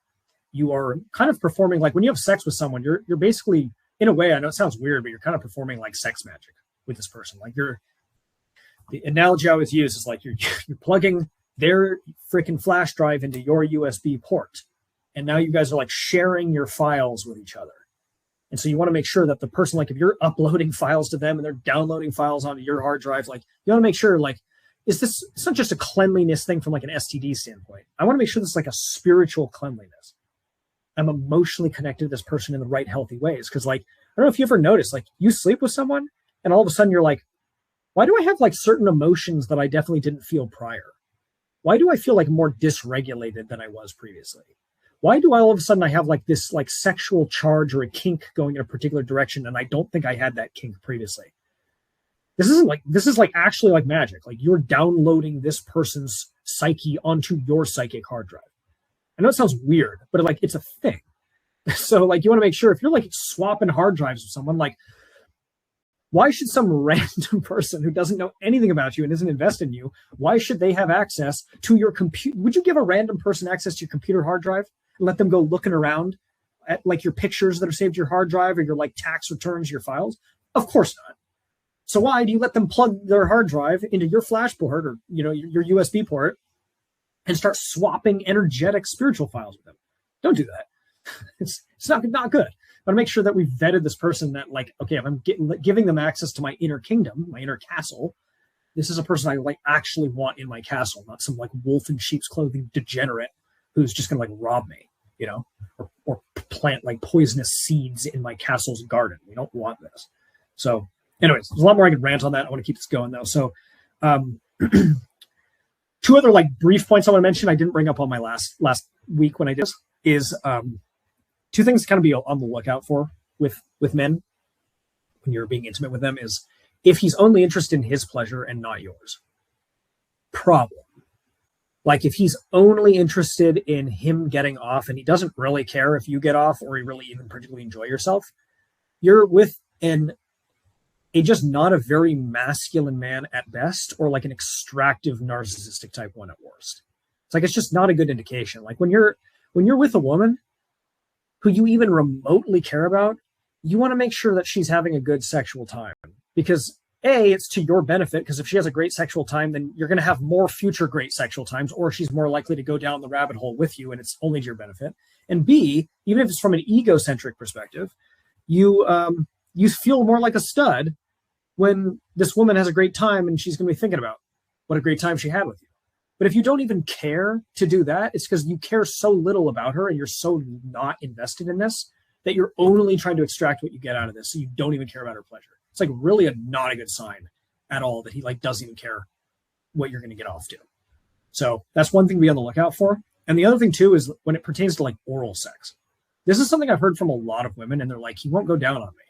You are kind of performing like when you have sex with someone, you're basically, in a way, I know it sounds weird, but you're kind of performing like sex magic with this person. Like the analogy I always use is like you're plugging their freaking flash drive into your USB port. And now you guys are like sharing your files with each other. And so you want to make sure that the person, like if you're uploading files to them and they're downloading files onto your hard drive, like you want to make sure like, it's not just a cleanliness thing from like an STD standpoint. I want to make sure this is like a spiritual cleanliness. I'm emotionally connected to this person in the right healthy ways. Because like don't know if you ever noticed, like you sleep with someone and all of a sudden you're like, why do I have like certain emotions that I definitely didn't feel prior? Why do I feel like more dysregulated than I was previously? Why do I all of a sudden I have like this like sexual charge or a kink going in a particular direction and I don't think I had that kink previously? This is like actually like magic. Like you're downloading this person's psyche onto your psychic hard drive. I know it sounds weird, but like it's a thing. So like you want to make sure if you're like swapping hard drives with someone, like why should some random person who doesn't know anything about you and isn't invested in you, why should they have access to your computer? Would you give a random person access to your computer hard drive and let them go looking around at like your pictures that are saved to your hard drive or your like tax returns, your files? Of course not. So why do you let them plug their hard drive into your flash port or your USB port and start swapping energetic spiritual files with them? Don't do that. It's not good. I want to make sure that we've vetted this person that like, okay, if I'm giving them access to my inner kingdom, my inner castle, this is a person I like actually want in my castle, not some like wolf in sheep's clothing degenerate who's just going to like rob me, or plant like poisonous seeds in my castle's garden. We don't want this. So anyways, there's a lot more I could rant on that. I want to keep this going though. So two other like brief points I want to mention I didn't bring up on my last week when I did this is two things to kind of be on the lookout for with men when you're being intimate with them is if he's only interested in his pleasure and not yours. Problem. Like if he's only interested in him getting off and he doesn't really care if you get off or you really even particularly enjoy yourself, you're with a just not a very masculine man at best, or like an extractive narcissistic type one at worst. It's like, it's just not a good indication. Like when you're with a woman who you even remotely care about, you want to make sure that she's having a good sexual time because it's to your benefit, because if she has a great sexual time, then you're going to have more future great sexual times, or she's more likely to go down the rabbit hole with you and it's only to your benefit. And B, even if it's from an egocentric perspective, you feel more like a stud when this woman has a great time and she's going to be thinking about what a great time she had with you. But if you don't even care to do that, it's because you care so little about her and you're so not invested in this that you're only trying to extract what you get out of this. So you don't even care about her pleasure. It's like really not a good sign at all that he like doesn't even care what you're going to get off to. So that's one thing to be on the lookout for. And the other thing too is when it pertains to like oral sex. This is something I've heard from a lot of women and they're like, he won't go down on me.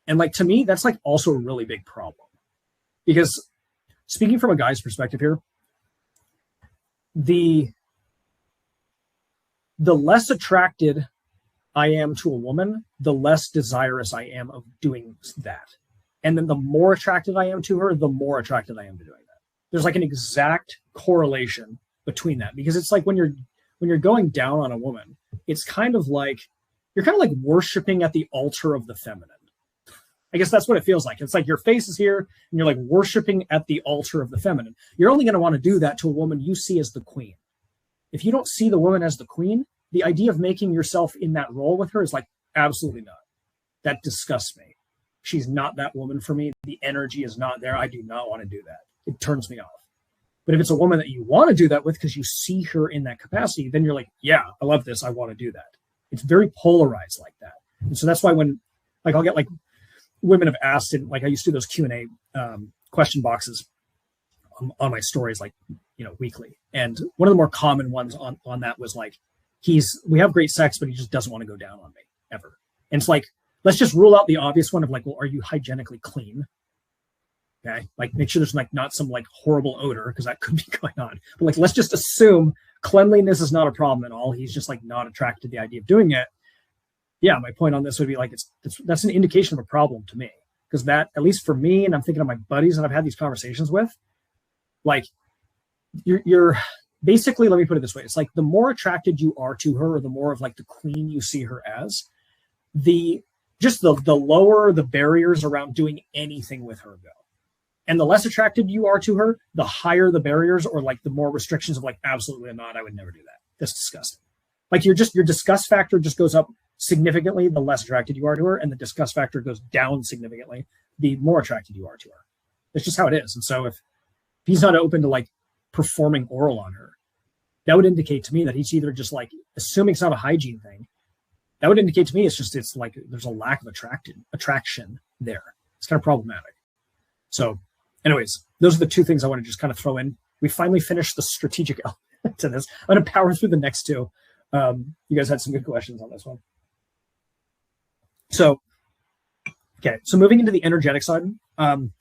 And like, to me, that's like also a really big problem because speaking from a guy's perspective here, the less attracted I am to a woman, the less desirous I am of doing that. And then the more attracted I am to her, the more attracted I am to doing that. There's like an exact correlation between that because it's like when you're going down on a woman, it's kind of like, you're kind of like worshiping at the altar of the feminine. I guess that's what it feels like. It's like your face is here and you're like worshiping at the altar of the feminine. You're only going to want to do that to a woman you see as the queen. If you don't see the woman as the queen, the idea of making yourself in that role with her is like, absolutely not. That disgusts me. She's not that woman for me. The energy is not there. I do not want to do that. It turns me off. But if it's a woman that you want to do that with because you see her in that capacity, then you're like, yeah, I love this. I want to do that. It's very polarized like that. And so that's why when like I'll get like women have asked, and like I used to do those Q&A question boxes on my stories, like, weekly. And one of the more common ones on that was like, we have great sex, but he just doesn't want to go down on me ever. And it's like, let's just rule out the obvious one of like, well, are you hygienically clean? Okay. Like make sure there's like not some like horrible odor because that could be going on. But like, let's just assume cleanliness is not a problem at all. He's just like not attracted to the idea of doing it. Yeah, my point on this would be like, that's an indication of a problem to me. Because that, at least for me, and I'm thinking of my buddies that I've had these conversations with, like you're basically, let me put it this way. It's like the more attracted you are to her, or the more of like the queen you see her as, the lower the barriers around doing anything with her go. And the less attracted you are to her, the higher the barriers, or like the more restrictions of like, absolutely not, I would never do that. That's disgusting. Like your disgust factor just goes up significantly the less attracted you are to her, and the disgust factor goes down significantly the more attracted you are to her. It's just how it is. And so if he's not open to like performing oral on her, that would indicate to me that he's either just like assuming it's not a hygiene thing, that would indicate to me it's like there's a lack of attraction there. It's kind of problematic. So anyways, those are the two things I want to just kind of throw in. We finally finished the strategic element to this. I'm going to power through the next two. You guys had some good questions on this one. So, okay. So moving into the energetic side, I've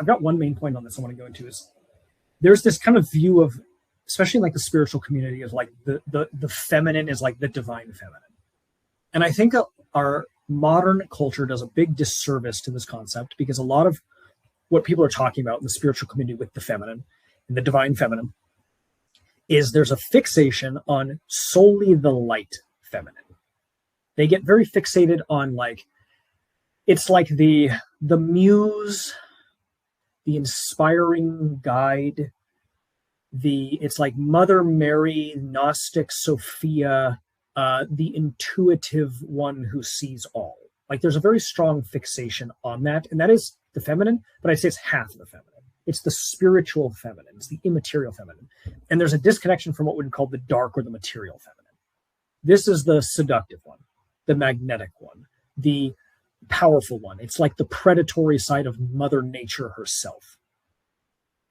got one main point on this I want to go into is there's this kind of view of, especially like the spiritual community, is like the feminine is like the divine feminine. And I think our modern culture does a big disservice to this concept, because a lot of what people are talking about in the spiritual community with the feminine and the divine feminine is there's a fixation on solely the light feminine. They get very fixated on like, it's like the muse, the inspiring guide, it's like Mother Mary, Gnostic Sophia, the intuitive one who sees all. Like there's a very strong fixation on that, and that is the feminine, but I'd say it's half of the feminine. It's the spiritual feminine. It's the immaterial feminine. And there's a disconnection from what we'd call the dark or the material feminine. This is the seductive one, the magnetic one, the powerful one. It's like the predatory side of Mother Nature herself.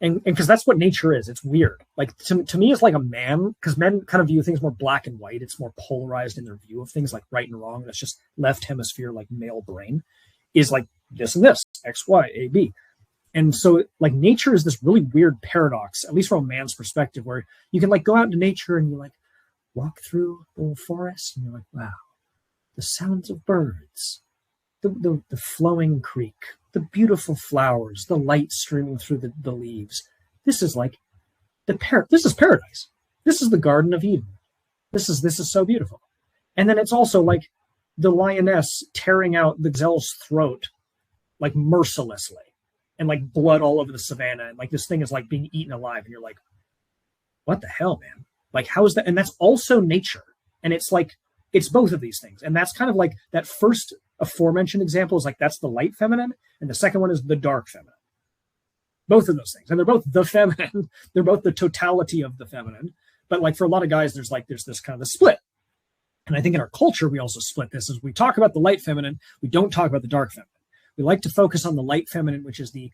And because that's what nature is. It's weird. Like to me, it's like a man, because men kind of view things more black and white. It's more polarized in their view of things, like right and wrong. That's just left hemisphere, like male brain, is like this and this, X, Y, A, B. And so like nature is this really weird paradox, at least from a man's perspective, where you can like go out into nature and you like walk through the forest and you're like, wow, the sounds of birds, the flowing creek, the beautiful flowers, the light streaming through the leaves. This is like this is paradise. This is the Garden of Eden. This is so beautiful. And then it's also like the lioness tearing out the gazelle's throat, like mercilessly, and like blood all over the savannah. And like this thing is like being eaten alive. And you're like, what the hell, man? Like, how is that? And that's also nature. And it's like, it's both of these things. And that's kind of like that first aforementioned example is like, that's the light feminine. And the second one is the dark feminine. Both of those things. And they're both the feminine. They're both the totality of the feminine. But like for a lot of guys, there's this kind of a split. And I think in our culture, we also split this as we talk about the light feminine. We don't talk about the dark feminine. We like to focus on the light feminine, which is the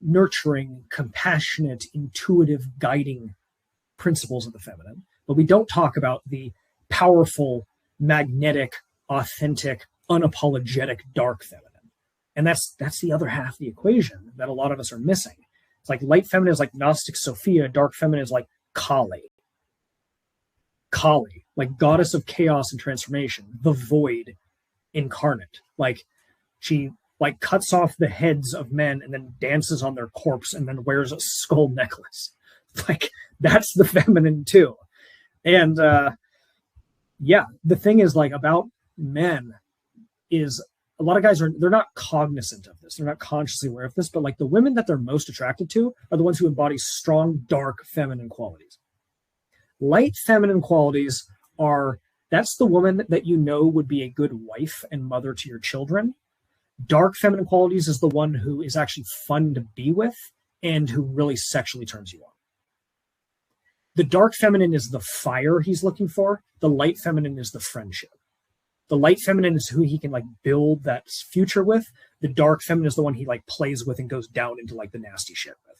nurturing, compassionate, intuitive, guiding principles of the feminine. But we don't talk about the powerful, magnetic, authentic, unapologetic dark feminine. And that's the other half of the equation that a lot of us are missing. It's like light feminine is like Gnostic Sophia, dark feminine is like Kali. Kali, like goddess of chaos and transformation, the void incarnate. Like she like cuts off the heads of men and then dances on their corpse and then wears a skull necklace. Like that's the feminine too. And yeah, the thing is like about men is a lot of guys they're not cognizant of this. They're not consciously aware of this, but like the women that they're most attracted to are the ones who embody strong, dark, feminine qualities. Light feminine qualities that's the woman that you know would be a good wife and mother to your children. Dark feminine qualities is the one who is actually fun to be with and who really sexually turns you on. The dark feminine is the fire he's looking for. The light feminine is the friendship. The light feminine is who he can like build that future with. The dark feminine is the one he like plays with and goes down into like the nasty shit with.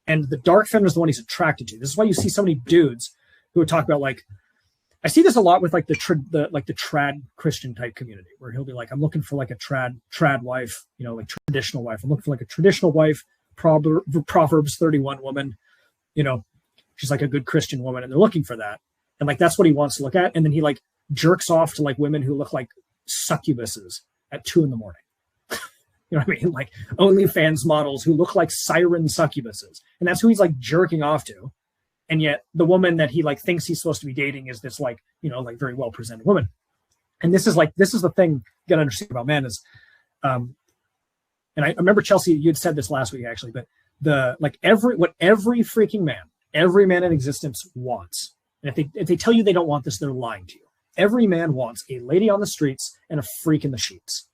And the dark feminine is the one he's attracted to. This is why you see so many dudes who would talk about like, I see this a lot with like the trad Christian type community where he'll be like, I'm looking for like a trad wife, you know, like traditional wife. I'm looking for like a traditional wife, Proverbs 31 woman, you know, she's like a good Christian woman and they're looking for that. And like, that's what he wants to look at. And then he like jerks off to like women who look like succubuses at 2 a.m. You know what I mean? Like OnlyFans models who look like siren succubuses. And that's who he's like jerking off to. And yet the woman that he like thinks he's supposed to be dating is this like, you know, like very well presented woman. And this is the thing you gotta understand about men is, and I remember Chelsea, you had said this last week actually, but what every freaking man, every man in existence wants. And if they tell you they don't want this, they're lying to you. Every man wants a lady on the streets and a freak in the sheets.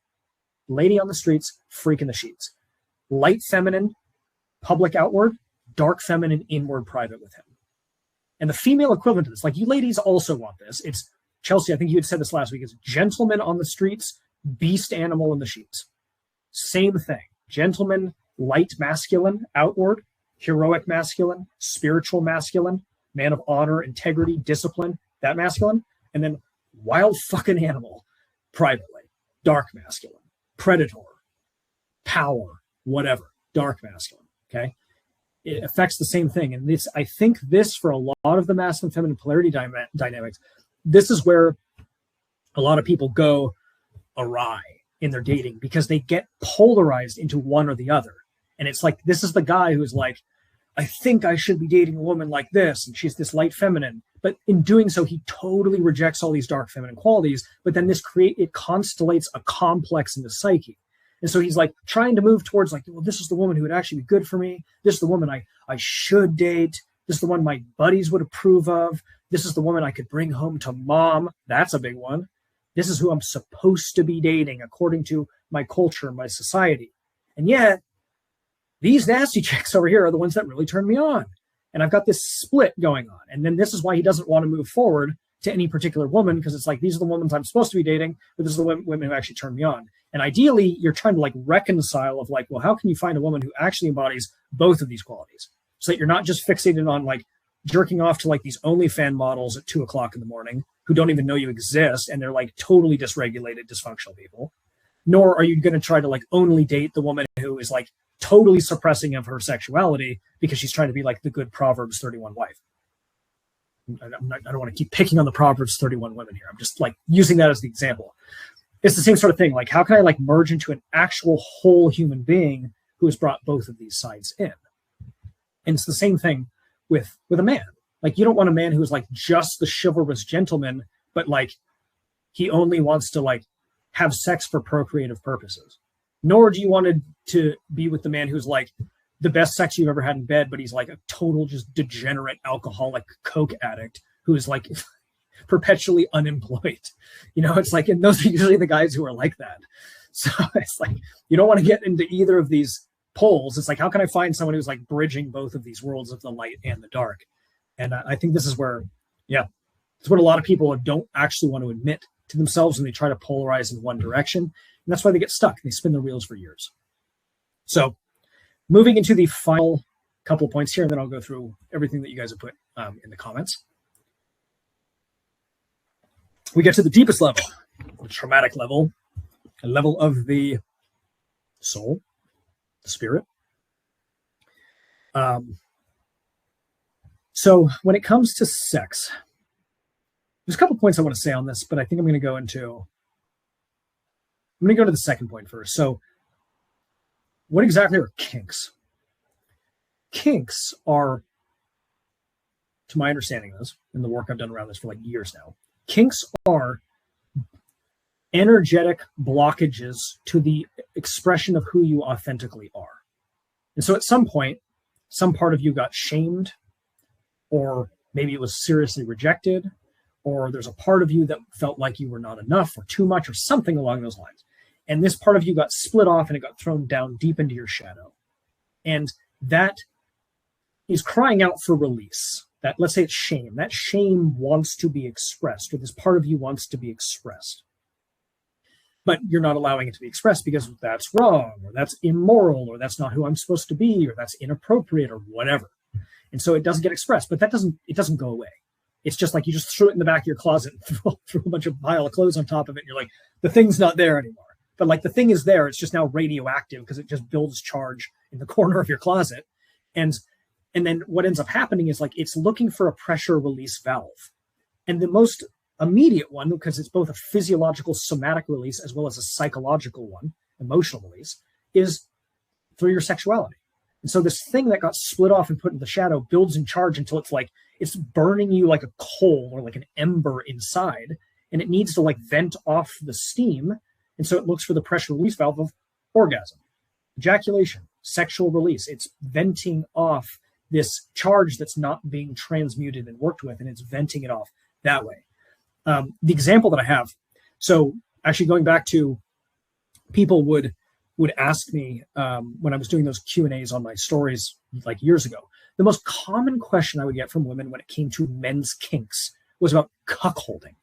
Lady on the streets, freak in the sheets. Light feminine, public outward, dark feminine, inward private with him. And the female equivalent to this, like you ladies also want this. It's Chelsea, I think you had said this last week, is gentleman on the streets, beast animal in the sheets. Same thing. Gentleman, light masculine, outward, heroic masculine, spiritual masculine, man of honor, integrity, discipline, that masculine. And then wild fucking animal, privately, dark masculine, predator, power, whatever, dark masculine, okay? It affects the same thing. And this, I think this, for a lot of the masculine feminine polarity dynamics, this is where a lot of people go awry in their dating, because they get polarized into one or the other. And it's like, this is the guy who's like, I think I should be dating a woman like this, and she's this light feminine. But in doing so, he totally rejects all these dark feminine qualities. But then it constellates a complex in the psyche. And so he's like trying to move towards like, well, this is the woman who would actually be good for me. This is the woman I should date. This is the one my buddies would approve of. This is the woman I could bring home to mom. That's a big one. This is who I'm supposed to be dating according to my culture, my society. And yet, these nasty chicks over here are the ones that really turn me on. And I've got this split going on. And then this is why he doesn't want to move forward to any particular woman, because it's like, these are the women I'm supposed to be dating, but this is the women who actually turn me on. And ideally, you're trying to like reconcile of like, well, how can you find a woman who actually embodies both of these qualities, so that you're not just fixated on like jerking off to like these OnlyFans models at 2:00 in the morning who don't even know you exist, and they're like totally dysregulated, dysfunctional people. Nor are you going to try to like only date the woman who is like totally suppressing of her sexuality because she's trying to be like the good Proverbs 31 wife. I don't want to keep picking on the Proverbs 31 women here. I'm just like using that as the example. It's the same sort of thing. Like, how can I like merge into an actual whole human being who has brought both of these sides in? And it's the same thing with a man. Like, you don't want a man who's like just the chivalrous gentleman, but like he only wants to like have sex for procreative purposes. Nor do you want to be with the man who's like the best sex you've ever had in bed, but he's like a total just degenerate alcoholic coke addict who is like perpetually unemployed. You know, it's like, and those are usually the guys who are like that. So it's like, you don't want to get into either of these poles. It's like, how can I find someone who's like bridging both of these worlds of the light and the dark? And I think this is where, it's what a lot of people don't actually want to admit to themselves when they try to polarize in one direction. And that's why they get stuck. They spin their wheels for years. So moving into the final couple of points here, and then I'll go through everything that you guys have put in the comments. We get to the deepest level, the traumatic level, a level of the soul, the spirit. So when it comes to sex, there's a couple of points I want to say on this, but I think I'm going to go into the second point first. So what exactly are kinks? Kinks are, to my understanding of this, and the work I've done around this for like years now, kinks are energetic blockages to the expression of who you authentically are. And so at some point, some part of you got shamed, or maybe it was seriously rejected, or there's a part of you that felt like you were not enough or too much or something along those lines. And this part of you got split off and it got thrown down deep into your shadow. And that is crying out for release. That, let's say it's shame. That shame wants to be expressed, or this part of you wants to be expressed. But you're not allowing it to be expressed because that's wrong, or that's immoral, or that's not who I'm supposed to be, or that's inappropriate, or whatever. And so it doesn't get expressed, but it doesn't go away. It's just like you just threw it in the back of your closet and threw a bunch of pile of clothes on top of it, and you're like, the thing's not there anymore. But like the thing is there, it's just now radioactive because it just builds charge in the corner of your closet. And then what ends up happening is like it's looking for a pressure release valve. And the most immediate one, because it's both a physiological somatic release as well as a psychological one, emotional release, is through your sexuality. And so this thing that got split off and put in the shadow builds in charge until it's like it's burning you like a coal or like an ember inside, and it needs to like vent off the steam. And so it looks for the pressure release valve of orgasm, ejaculation, sexual release. It's venting off this charge that's not being transmuted and worked with, and it's venting it off that way. The example that I have, so actually going back to people would ask me when I was doing those Q&As on my stories like years ago, the most common question I would get from women when it came to men's kinks was about cuckolding.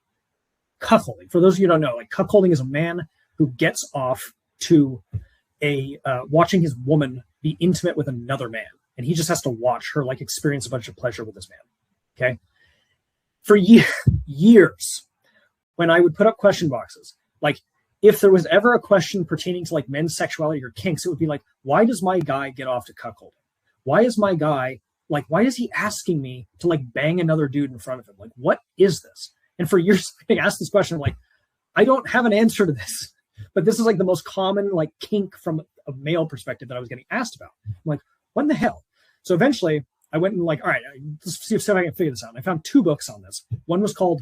cuckolding. For those of you who don't know, like cuckolding is a man who gets off to watching his woman be intimate with another man, and he just has to watch her like experience a bunch of pleasure with this man. Okay, for years, when I would put up question boxes, like if there was ever a question pertaining to like men's sexuality or kinks, it would be like, why does my guy get off to cuckolding? Why is my guy like, why is he asking me to like bang another dude in front of him? Like, what is this? And for years, I asked this question, I'm like, I don't have an answer to this, but this is like the most common like kink from a male perspective that I was getting asked about. I'm like, what in the hell? So eventually I went and like, all right, let's see if I can figure this out. And I found 2 books on this. One was called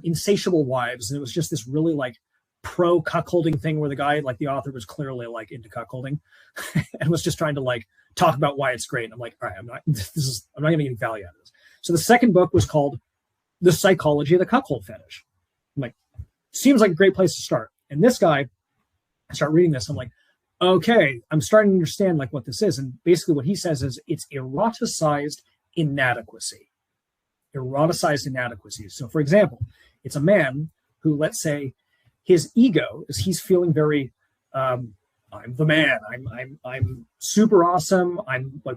Insatiable Wives. And it was just this really like pro cuckolding thing where the guy, like the author was clearly like into cuckolding and was just trying to like talk about why it's great. And I'm like, all right, I'm not going to get any value out of this. So the second book was called The Psychology of the Cuckold Fetish. I'm like, seems like a great place to start. And this guy, I start reading this, I'm like, okay, I'm starting to understand like what this is. And basically what he says is it's eroticized inadequacy. Eroticized inadequacy. So for example, it's a man who, let's say, his ego is he's feeling very, I'm the man. I'm super awesome. I'm like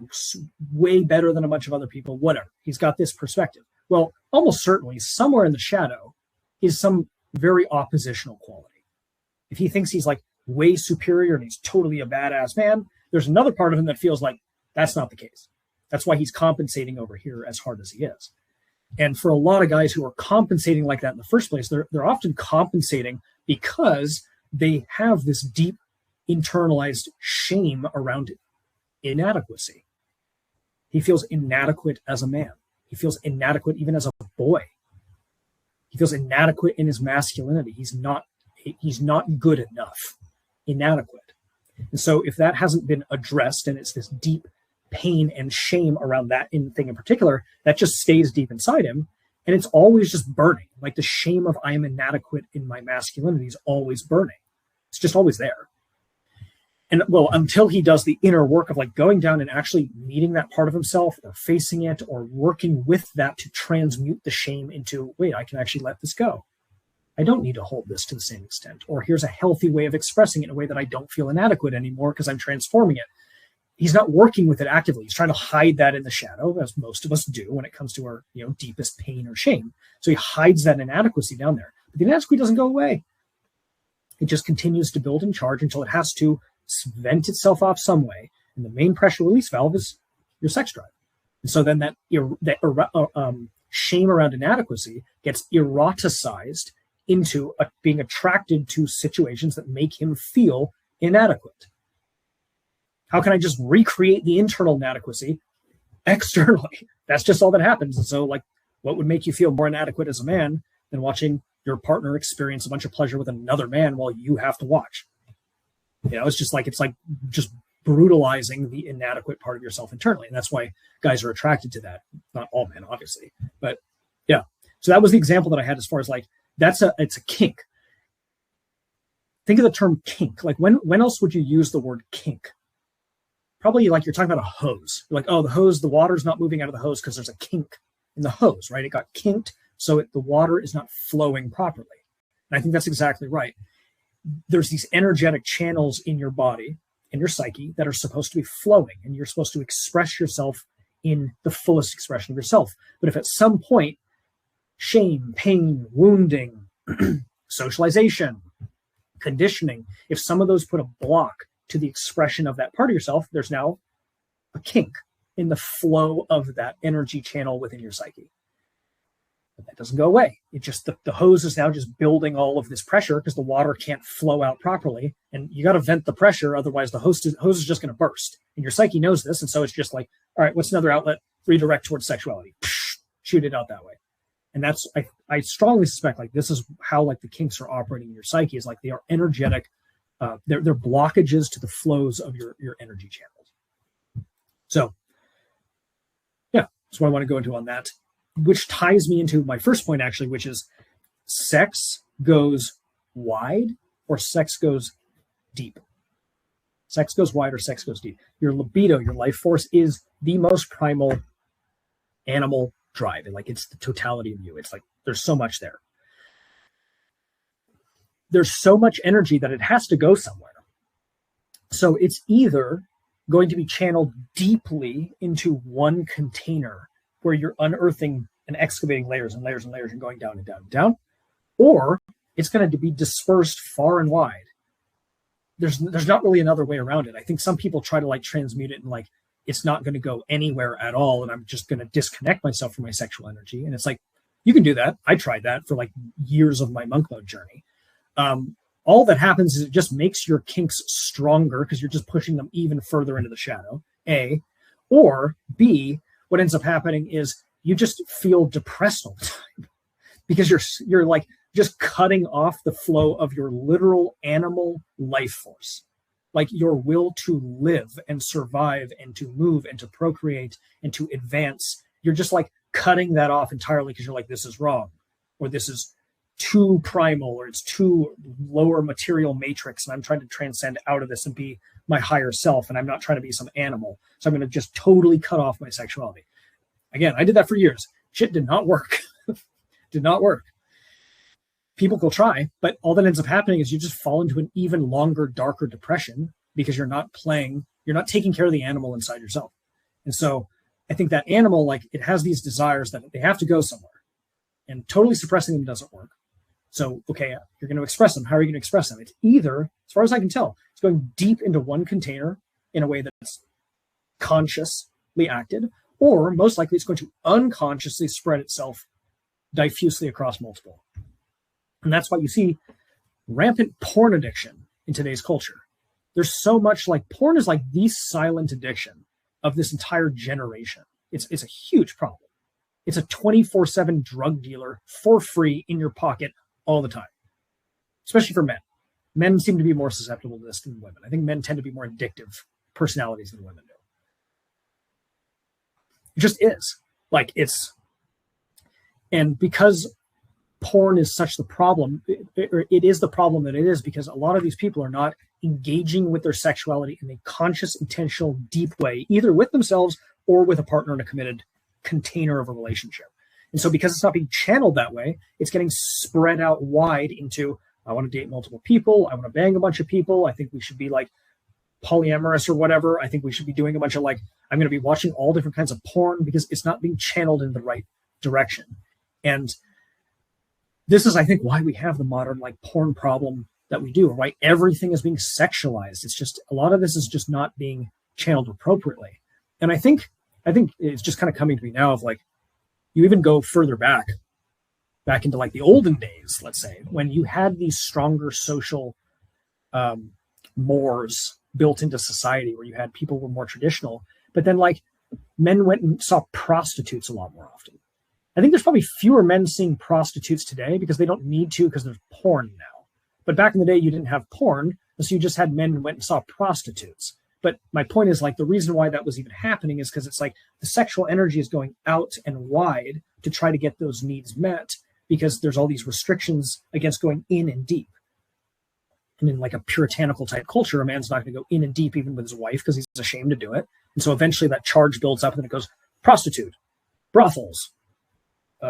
way better than a bunch of other people, whatever. He's got this perspective. Well, almost certainly somewhere in the shadow is some very oppositional quality. If he thinks he's like way superior and he's totally a badass man, there's another part of him that feels like that's not the case. That's why he's compensating over here as hard as he is. And for a lot of guys who are compensating like that in the first place, they're often compensating because they have this deep internalized shame around inadequacy. He feels inadequate as a man. He feels inadequate even as a boy. He feels inadequate in his masculinity. He's not good enough, inadequate. And so if that hasn't been addressed and it's this deep pain and shame around that thing in particular, that just stays deep inside him. And it's always just burning. Like the shame of I am inadequate in my masculinity is always burning. It's just always there. And well, until he does the inner work of like going down and actually meeting that part of himself or facing it or working with that to transmute the shame into, wait, I can actually let this go. I don't need to hold this to the same extent. Or here's a healthy way of expressing it in a way that I don't feel inadequate anymore because I'm transforming it. He's not working with it actively. He's trying to hide that in the shadow, as most of us do when it comes to our deepest pain or shame. So he hides that inadequacy down there. But the inadequacy doesn't go away. It just continues to build and charge until it has to vent itself off some way. And the main pressure release valve is your sex drive. And so then that shame around inadequacy gets eroticized into being attracted to situations that make him feel inadequate. How can I just recreate the internal inadequacy externally? That's just all that happens. And so like, what would make you feel more inadequate as a man than watching your partner experience a bunch of pleasure with another man while you have to watch? It's like just brutalizing the inadequate part of yourself internally. And that's why guys are attracted to that. Not all men, obviously, but yeah. So that was the example that I had as far as like, it's a kink. Think of the term kink. Like when else would you use the word kink? Probably like you're talking about a hose. You're like, oh, the water's not moving out of the hose because there's a kink in the hose, right? It got kinked, so the water is not flowing properly. And I think that's exactly right. There's these energetic channels in your body, in your psyche, that are supposed to be flowing, and you're supposed to express yourself in the fullest expression of yourself. But if at some point, shame, pain, wounding, socialization, conditioning, if some of those put a block to the expression of that part of yourself, there's now a kink in the flow of that energy channel within your psyche. But that doesn't go away. It just, the hose is now just building all of this pressure because the water can't flow out properly. And you got to vent the pressure. Otherwise the hose is just going to burst. And your psyche knows this. And so it's just like, all right, what's another outlet? Redirect towards sexuality. Shoot it out that way. And that's, I strongly suspect like this is how like the kinks are operating in your psyche, is like they are energetic. They're blockages to the flows of your energy channels. So yeah, that's what I want to go into on that, which ties me into my first point actually, which is sex goes wide or sex goes deep. Sex goes wide or sex goes deep. Your libido, your life force, is the most primal animal drive. And like, it's the totality of you. It's like, there's so much there. there's so much energy that it has to go somewhere. So it's either going to be channeled deeply into one container where you're unearthing and excavating layers and layers and layers and going down and down and down, or it's going to be dispersed far and wide. There's not really another way around it. I think some people try to like transmute it and like, it's not going to go anywhere at all, and I'm just going to disconnect myself from my sexual energy. And it's like, you can do that. I tried that for like years of my monk mode journey. All that happens is it just makes your kinks stronger because you're just pushing them even further into the shadow, A. Or B, what ends up happening is you just feel depressed all the time because you're like just cutting off the flow of your literal animal life force, like your will to live and survive and to move and to procreate and to advance. You're just like cutting that off entirely because you're like, this is wrong, or this is too primal, or it's too lower material matrix, and I'm trying to transcend out of this and be my higher self, and I'm not trying to be some animal, so I'm going to just totally cut off my sexuality. Again, I did that for years. Shit did not work. Did not work. People will try, but all that ends up happening is you just fall into an even longer, darker depression because you're not taking care of the animal inside yourself. And so I think that animal, like, it has these desires that they have to go somewhere, and totally suppressing them doesn't work. So, okay, you're going to express them. How are you going to express them? It's either, as far as I can tell, it's going deep into one container in a way that's consciously acted, or most likely it's going to unconsciously spread itself diffusely across multiple. And that's why you see rampant porn addiction in today's culture. There's so much, like, porn is like the silent addiction of this entire generation. It's a huge problem. It's a 24/7 drug dealer for free in your pocket all the time, especially for men. Men seem to be more susceptible to this than women. I think men tend to be more addictive personalities than women do. It just is. Like, and because porn is such the problem, it is the problem that it is because a lot of these people are not engaging with their sexuality in a conscious, intentional, deep way, either with themselves or with a partner in a committed container of a relationship. And so because it's not being channeled that way, it's getting spread out wide into, I want to date multiple people, I want to bang a bunch of people, I think we should be like polyamorous or whatever, I think we should be doing a bunch of like, I'm going to be watching all different kinds of porn because it's not being channeled in the right direction. And this is, I think, why we have the modern like porn problem that we do, right? Everything is being sexualized. It's just, a lot of this is just not being channeled appropriately. And I think it's just kind of coming to me now of like, you even go further back into like the olden days, let's say, when you had these stronger social mores built into society where you had people who were more traditional, but then like men went and saw prostitutes a lot more often. I think there's probably fewer men seeing prostitutes today because they don't need to because there's porn now. But back in the day, you didn't have porn, so you just had men who went and saw prostitutes. But my point is, like, the reason why that was even happening is because it's like the sexual energy is going out and wide to try to get those needs met because there's all these restrictions against going in and deep. And in like a puritanical type culture, a man's not going to go in and deep even with his wife because he's ashamed to do it. And so eventually that charge builds up and then it goes prostitute, brothels,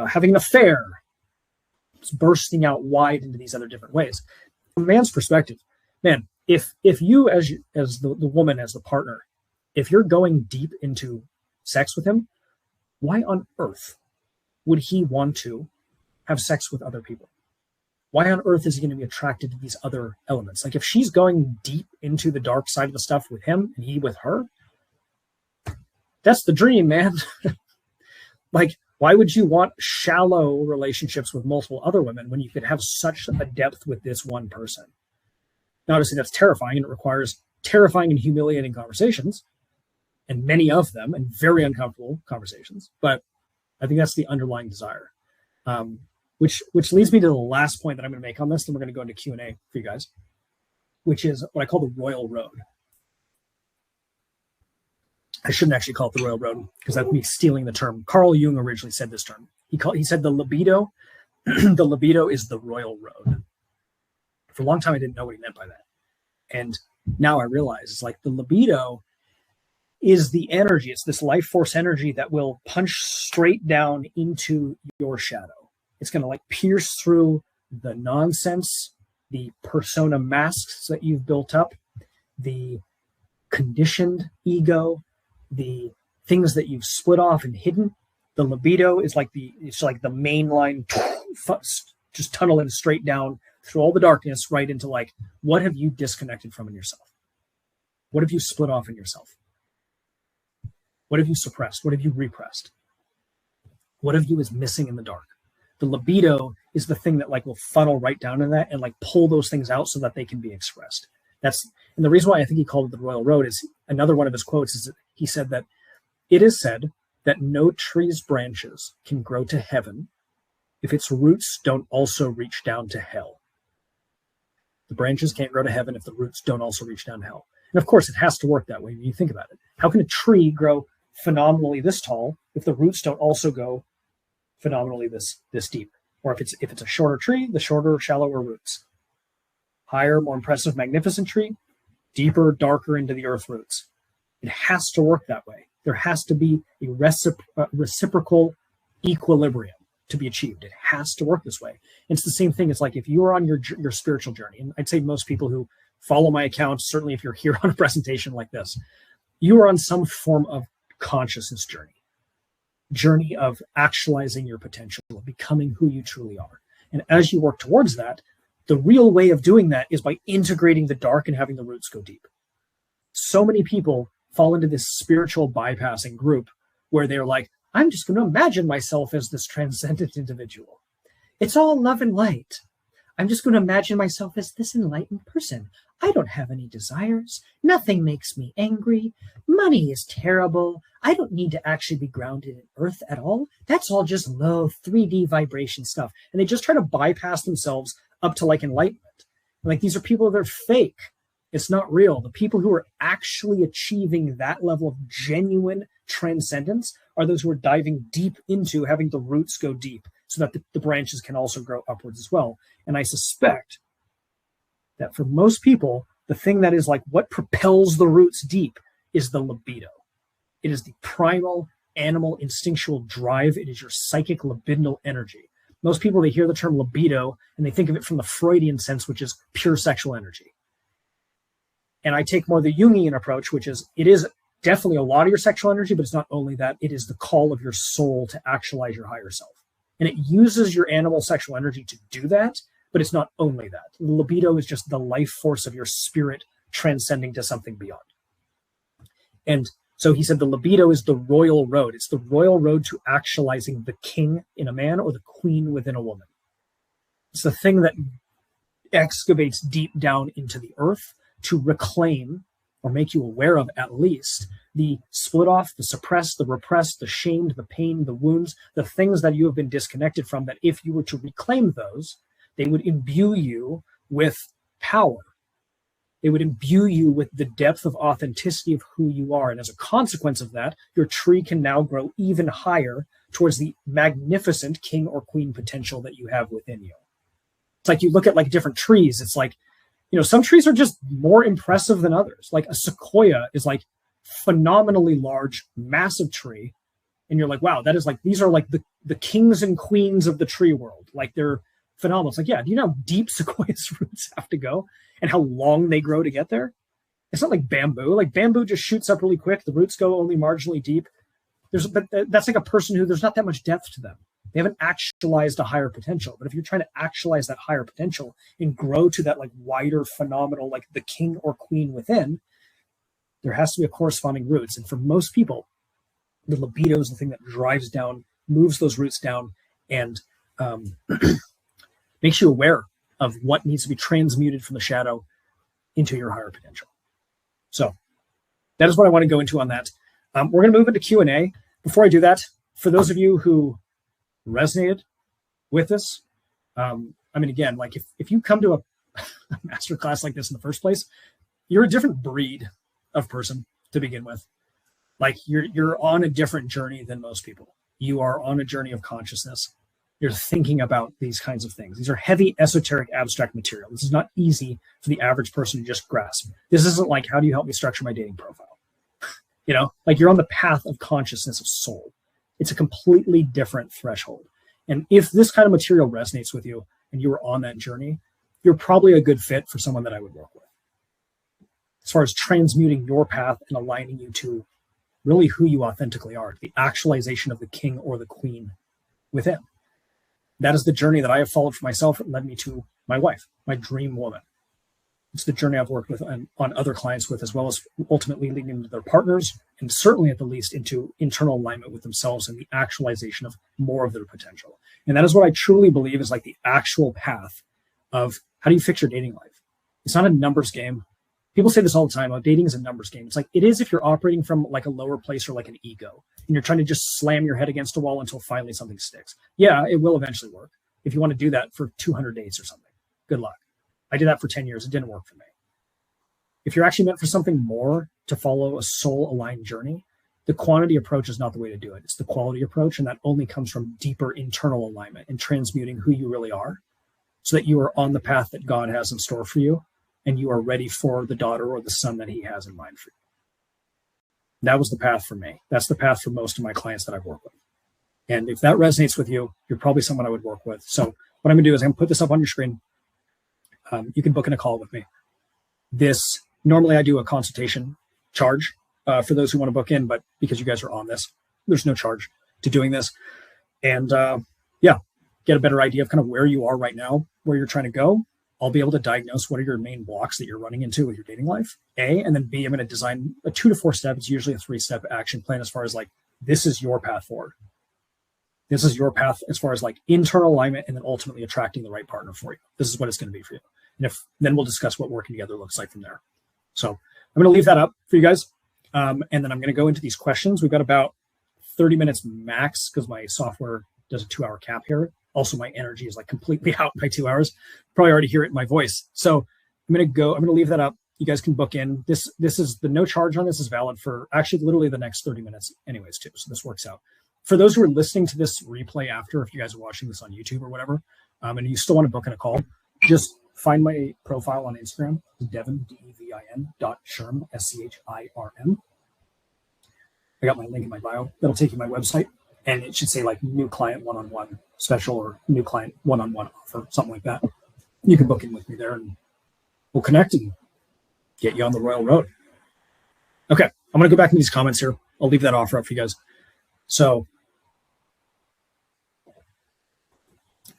having an affair. It's bursting out wide into these other different ways. From a man's perspective, man, if you as the woman, as the partner, if you're going deep into sex with him, why on earth would he want to have sex with other people? Why on earth is he going to be attracted to these other elements? Like, if she's going deep into the dark side of the stuff with him and he with her, that's the dream, man. Like, why would you want shallow relationships with multiple other women when you could have such a depth with this one person? Now, obviously, that's terrifying, and it requires terrifying and humiliating conversations, and many of them, and very uncomfortable conversations. But I think that's the underlying desire, which leads me to the last point that I'm going to make on this, and we're going to go into Q&A for you guys, which is what I call the royal road. I shouldn't actually call it the royal road because that's me stealing the term. Carl Jung originally said this term. He said the libido, the libido is the royal road. For a long time, I didn't know what he meant by that. And now I realize it's like the libido is the energy. It's this life force energy that will punch straight down into your shadow. It's going to like pierce through the nonsense the persona masks that you've built up, the conditioned ego, the things that you've split off and hidden. The libido is like it's like the main line, just tunneling straight down through all the darkness right into like, what have you disconnected from in yourself? What have you split off in yourself? What have you suppressed? What have you repressed? What of you is missing in the dark? The libido is the thing that like will funnel right down in that and like pull those things out so that they can be expressed. And the reason why I think he called it the royal road is another one of his quotes is that he said that it is said that no tree's branches can grow to heaven if its roots don't also reach down to hell. The branches can't grow to heaven if the roots don't also reach down to hell. And of course, it has to work that way when you think about it. How can a tree grow phenomenally this tall if the roots don't also go phenomenally this deep? Or if it's a shorter tree, the shorter, shallower roots. Higher, more impressive, magnificent tree, deeper, darker into the earth roots. It has to work that way. There has to be a reciprocal equilibrium to be achieved. It has to work this way. And it's the same thing. It's like if you are on your spiritual journey, and I'd say most people who follow my account, certainly if you're here on a presentation like this, you are on some form of consciousness journey of actualizing your potential, of becoming who you truly are. And as you work towards that, the real way of doing that is by integrating the dark and having the roots go deep. So many people fall into this spiritual bypassing group where they're like, I'm just going to imagine myself as this transcendent individual. It's all love and light. I'm just going to imagine myself as this enlightened person. I don't have any desires. Nothing makes me angry. Money is terrible. I don't need to actually be grounded in earth at all. That's all just low 3D vibration stuff. And they just try to bypass themselves up to like enlightenment. Like these are people that are fake. It's not real. The people who are actually achieving that level of genuine transcendence are those who are diving deep into having the roots go deep so that the branches can also grow upwards as well. And I suspect that for most people, the thing that is like what propels the roots deep is the libido. It is the primal animal instinctual drive. It is your psychic libidinal energy. Most people, they hear the term libido and they think of it from the Freudian sense, which is pure sexual energy. And I take more the Jungian approach, which is, it is definitely a lot of your sexual energy, but it's not only that, it is the call of your soul to actualize your higher self. And it uses your animal sexual energy to do that, but it's not only that. The libido is just the life force of your spirit transcending to something beyond. And so he said the libido is the royal road. It's the royal road to actualizing the king in a man or the queen within a woman. It's the thing that excavates deep down into the earth to reclaim, or make you aware of at least, the split off, the suppressed, the repressed, the shamed, the pain, the wounds, the things that you have been disconnected from, that if you were to reclaim those, they would imbue you with power. They would imbue you with the depth of authenticity of who you are. And as a consequence of that, your tree can now grow even higher towards the magnificent king or queen potential that you have within you. It's like you look at like different trees. It's like, you know, some trees are just more impressive than others. Like a sequoia is like phenomenally large, massive tree. And you're like, wow, that is like, these are like the kings and queens of the tree world. Like they're phenomenal. It's like, yeah, do you know how deep sequoia's roots have to go and how long they grow to get there? It's not like bamboo. Like bamboo just shoots up really quick. The roots go only marginally deep. But that's like a person who there's not that much depth to them. They haven't actualized a higher potential. But if you're trying to actualize that higher potential and grow to that like wider phenomenal, like the king or queen within, there has to be a corresponding roots. And for most people, the libido is the thing that drives down, moves those roots down, and makes you aware of what needs to be transmuted from the shadow into your higher potential. So that is what I want to go into on that. We're going to move into Q&A. Before I do that, for those of you who resonated with this, I mean, again, like if you come to a masterclass like this in the first place, you're a different breed of person to begin with. Like you're on a different journey than most people. You are on a journey of consciousness. You're thinking about these kinds of things. These are heavy, esoteric, abstract material. This is not easy for the average person to just grasp. This isn't like, how do you help me structure my dating profile? You know, like you're on the path of consciousness of soul. It's a completely different threshold. And if this kind of material resonates with you and you are on that journey, you're probably a good fit for someone that I would work with. As far as transmuting your path and aligning you to really who you authentically are, the actualization of the king or the queen within. That is the journey that I have followed for myself. It led me to my wife, my dream woman. It's the journey I've worked with on other clients with, as well as ultimately leading into their partners, and certainly at the least into internal alignment with themselves and the actualization of more of their potential. And that is what I truly believe is like the actual path of how do you fix your dating life? It's not a numbers game. People say this all the time, dating is a numbers game. It's like it is if you're operating from like a lower place or like an ego, and you're trying to just slam your head against a wall until finally something sticks. Yeah, it will eventually work. If you want to do that for 200 dates or something, good luck. I did that for 10 years. It didn't work for me. If you're actually meant for something more, to follow a soul-aligned journey, the quantity approach is not the way to do it. It's the quality approach, and that only comes from deeper internal alignment and transmuting who you really are so that you are on the path that God has in store for you, and you are ready for the daughter or the son that he has in mind for you. That was the path for me. That's the path for most of my clients that I've worked with. And if that resonates with you, you're probably someone I would work with. So what I'm going to do is I'm going to put this up on your screen. You can book in a call with me. Normally I do a consultation charge for those who want to book in, but because you guys are on this, there's no charge to doing this. And get a better idea of kind of where you are right now, where you're trying to go. I'll be able to diagnose what are your main blocks that you're running into with your dating life, A, and then B, I'm going to design a 2 to 4 step. It's usually a 3-step action plan as far as like, this is your path forward. This is your path as far as like internal alignment and then ultimately attracting the right partner for you. This is what it's going to be for you. And then we'll discuss what working together looks like from there. So I'm going to leave that up for you guys. And then I'm going to go into these questions. We've got about 30 minutes max because my software does a 2-hour cap here. Also, my energy is like completely out by 2 hours. Probably already hear it in my voice. So I'm going to leave that up. You guys can book in. This is the no charge on this is valid for actually literally the next 30 minutes anyways too. So this works out. For those who are listening to this replay after, if you guys are watching this on YouTube or whatever, and you still want to book in a call, just find my profile on Instagram, Devin, Devin .Schirm, SCHIRM. I got my link in my bio. That'll take you to my website, and it should say like new client one-on-one special or new client one-on-one offer, something like that. You can book in with me there, and we'll connect and get you on the royal road. Okay, I'm going to go back into these comments here. I'll leave that offer up for you guys. So,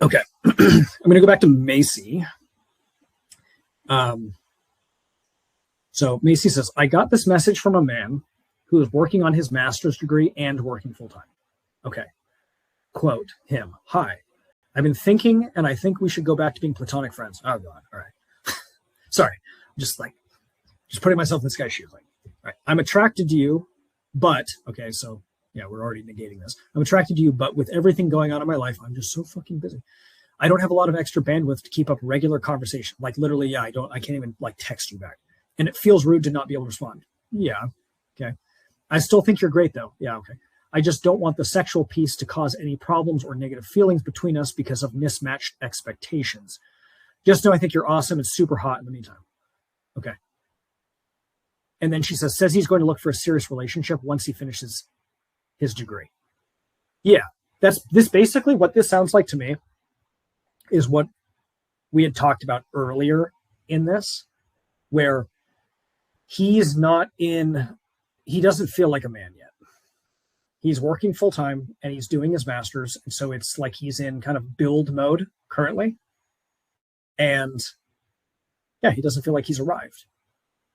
okay, I'm going to go back to Macy. So Macy says, I got this message from a man who is working on his master's degree and working full-time. Okay. Quote him. Hi, I've been thinking, and I think we should go back to being platonic friends. Oh God. All right. Sorry. Just putting myself in this guy's shoes. Like, all right. I'm attracted to you, but okay. So yeah, we're already negating this. I'm attracted to you, but with everything going on in my life, I'm just so fucking busy. I don't have a lot of extra bandwidth to keep up regular conversation. Like literally, yeah, I can't even like text you back. And it feels rude to not be able to respond. Yeah. Okay. I still think you're great though. Yeah. Okay. I just don't want the sexual piece to cause any problems or negative feelings between us because of mismatched expectations. Just know I think you're awesome and super hot in the meantime. Okay. And then she says he's going to look for a serious relationship once he finishes his degree. Yeah. This basically what this sounds like to me is what we had talked about earlier in this, where he doesn't feel like a man yet. He's working full time and he's doing his master's. And so it's like he's in kind of build mode currently. And yeah, he doesn't feel like he's arrived.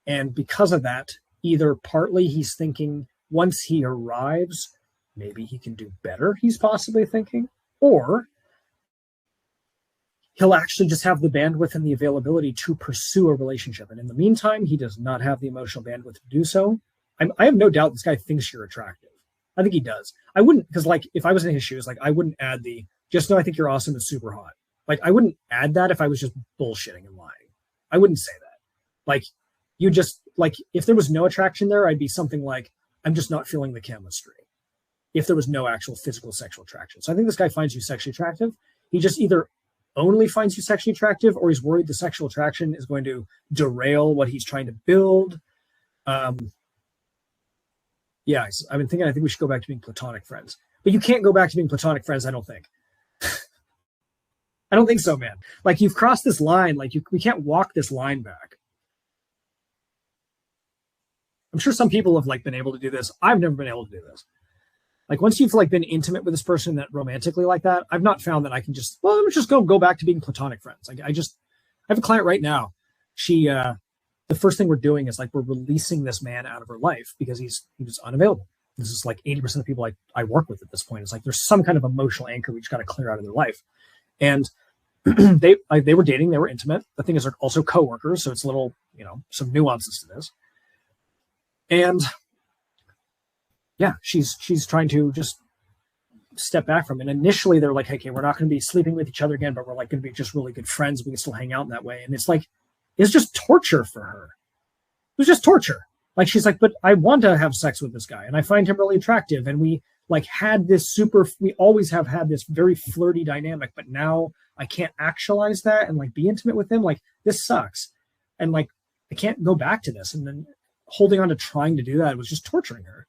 And because of that, either partly he's thinking once he arrives, maybe he can do better, he's possibly thinking, or he'll actually just have the bandwidth and the availability to pursue a relationship. And in the meantime, he does not have the emotional bandwidth to do so. I have no doubt this guy thinks you're attractive. I think he does. I wouldn't, because like if I was in his shoes, like I wouldn't add just know I think you're awesome and super hot. Like I wouldn't add that if I was just bullshitting and lying. I wouldn't say that. Like you just, like if there was no attraction there, I'd be something like, I'm just not feeling the chemistry. If there was no actual physical sexual attraction. So I think this guy finds you sexually attractive. He just either only finds you sexually attractive or he's worried the sexual attraction is going to derail what he's trying to build. Yeah, I've been thinking, I think we should go back to being platonic friends. But you can't go back to being platonic friends, I don't think. I don't think so, man. Like, you've crossed this line. Like, we can't walk this line back. I'm sure some people have like been able to do this. I've never been able to do this. Like, once you've like been intimate with this person that romantically like that, I've not found that I can just, well, let's just go back to being platonic friends. Like, I have a client right now. She, the first thing we're doing is like, we're releasing this man out of her life because he's unavailable. This is like 80% of people I work with at this point. It's like, there's some kind of emotional anchor we just got to clear out of their life. And they were dating, they were intimate. The thing is, they're also coworkers. So it's a little, some nuances to this. And yeah, she's trying to just step back from it. And initially they're like, hey, okay, we're not going to be sleeping with each other again, but we're like going to be just really good friends. We can still hang out in that way. And it's like, it's just torture for her. It was just torture. Like, she's like, but I want to have sex with this guy and I find him really attractive. And we like had this we always have had this very flirty dynamic, but now I can't actualize that and like be intimate with him. Like, this sucks. And like, I can't go back to this. And then holding on to trying to do that was just torturing her.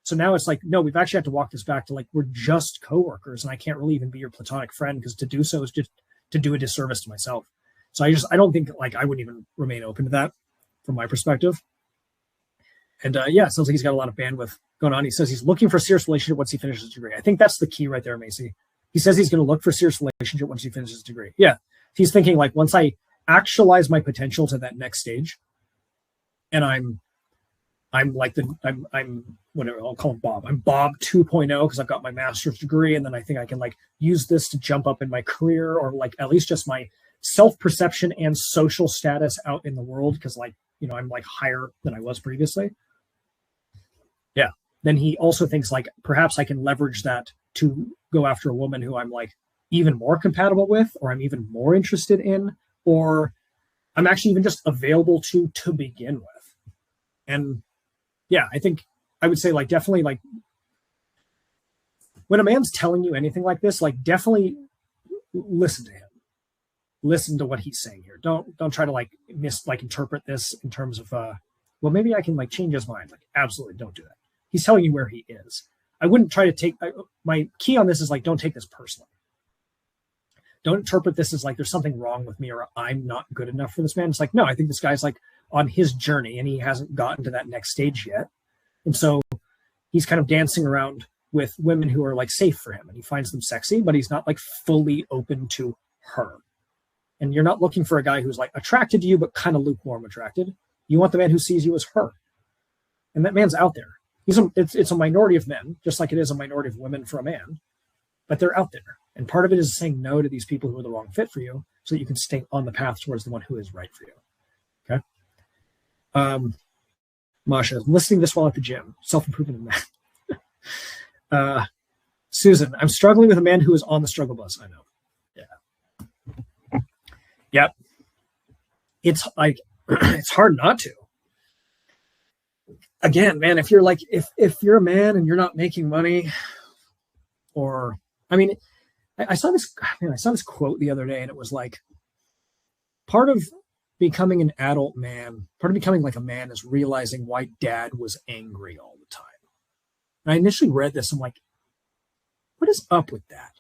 So now it's like, no, we've actually had to walk this back to like, we're just coworkers and I can't really even be your platonic friend, because to do so is just to do a disservice to myself. So I don't think like I wouldn't even remain open to that from my perspective. And yeah, it sounds like he's got a lot of bandwidth going on. He says he's looking for a serious relationship once he finishes his degree. I think that's the key right there, Macy. He says he's going to look for a serious relationship once he finishes his degree. Yeah. He's thinking like, once I actualize my potential to that next stage, and I'm whatever, I'll call him Bob. I'm Bob 2.0 because I've got my master's degree. And then I think I can like use this to jump up in my career, or like at least just my self-perception and social status out in the world. Cause like, I'm like higher than I was previously. Yeah. Then he also thinks like, perhaps I can leverage that to go after a woman who I'm like even more compatible with, or I'm even more interested in, or I'm actually even just available to begin with. And yeah, I think I would say like, definitely like, when a man's telling you anything like this, like definitely listen to him. Listen to what he's saying here. Don't try to like interpret this in terms of, well, maybe I can like change his mind. Like, absolutely don't do that. He's telling you where he is. I wouldn't try to take, my key on this is like, don't take this personally. Don't interpret this as like, there's something wrong with me or I'm not good enough for this man. It's like, no, I think this guy's like on his journey and he hasn't gotten to that next stage yet. And so he's kind of dancing around with women who are like safe for him, and he finds them sexy, but he's not like fully open to her. And you're not looking for a guy who's like attracted to you, but kind of lukewarm attracted. You want the man who sees you as her. And that man's out there. It's a minority of men, just like it is a minority of women for a man, but they're out there. And part of it is saying no to these people who are the wrong fit for you, so that you can stay on the path towards the one who is right for you. Okay. Masha, I'm listening to this while at the gym. Self-improvement in that. Susan, I'm struggling with a man who is on the struggle bus. I know. Yeah. Yep. It's like, it's hard not to. Again, man, if you're like, if you're a man and you're not making money, or, I mean, I saw this quote the other day, and it was like, part of becoming an adult man, part of becoming like a man is realizing why dad was angry all the time. And I initially read this, I'm like, what is up with that?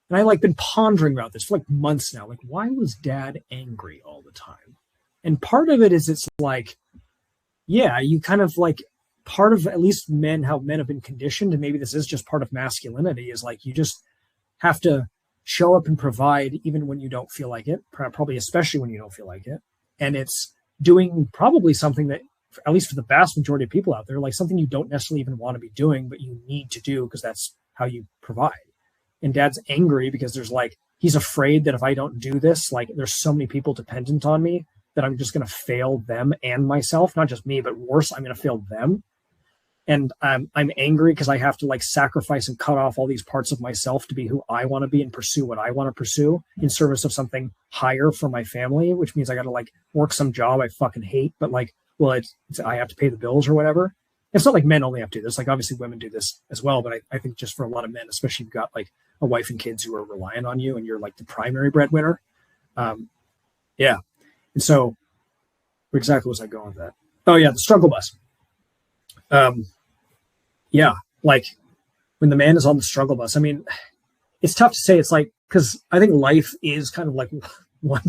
And I like been pondering about this for like months now. Like, why was dad angry all the time? And part of it is, it's like, yeah, you kind of like, part of at least men, how men have been conditioned, and maybe this is just part of masculinity, is like, you just have to show up and provide even when you don't feel like it, probably especially when you don't feel like it. And it's doing probably something that, at least for the vast majority of people out there, like something you don't necessarily even want to be doing, but you need to do because that's how you provide. And dad's angry because there's like, he's afraid that if I don't do this, like there's so many people dependent on me that I'm just going to fail them and myself, not just me, but worse, I'm going to fail them. And I'm angry because I have to like sacrifice and cut off all these parts of myself to be who I want to be and pursue what I want to pursue in service of something higher for my family, which means I got to like work some job I fucking hate, but like, well, it's I have to pay the bills or whatever. It's not like men only have to do this. Like, obviously women do this as well, but I think just for a lot of men, especially if you've got like a wife and kids who are reliant on you and you're like the primary breadwinner. Yeah. And so where exactly was I going with that? Oh yeah, the struggle bus. Yeah, like when the man is on the struggle bus, I mean, it's tough to say. It's like, because I think life is kind of like one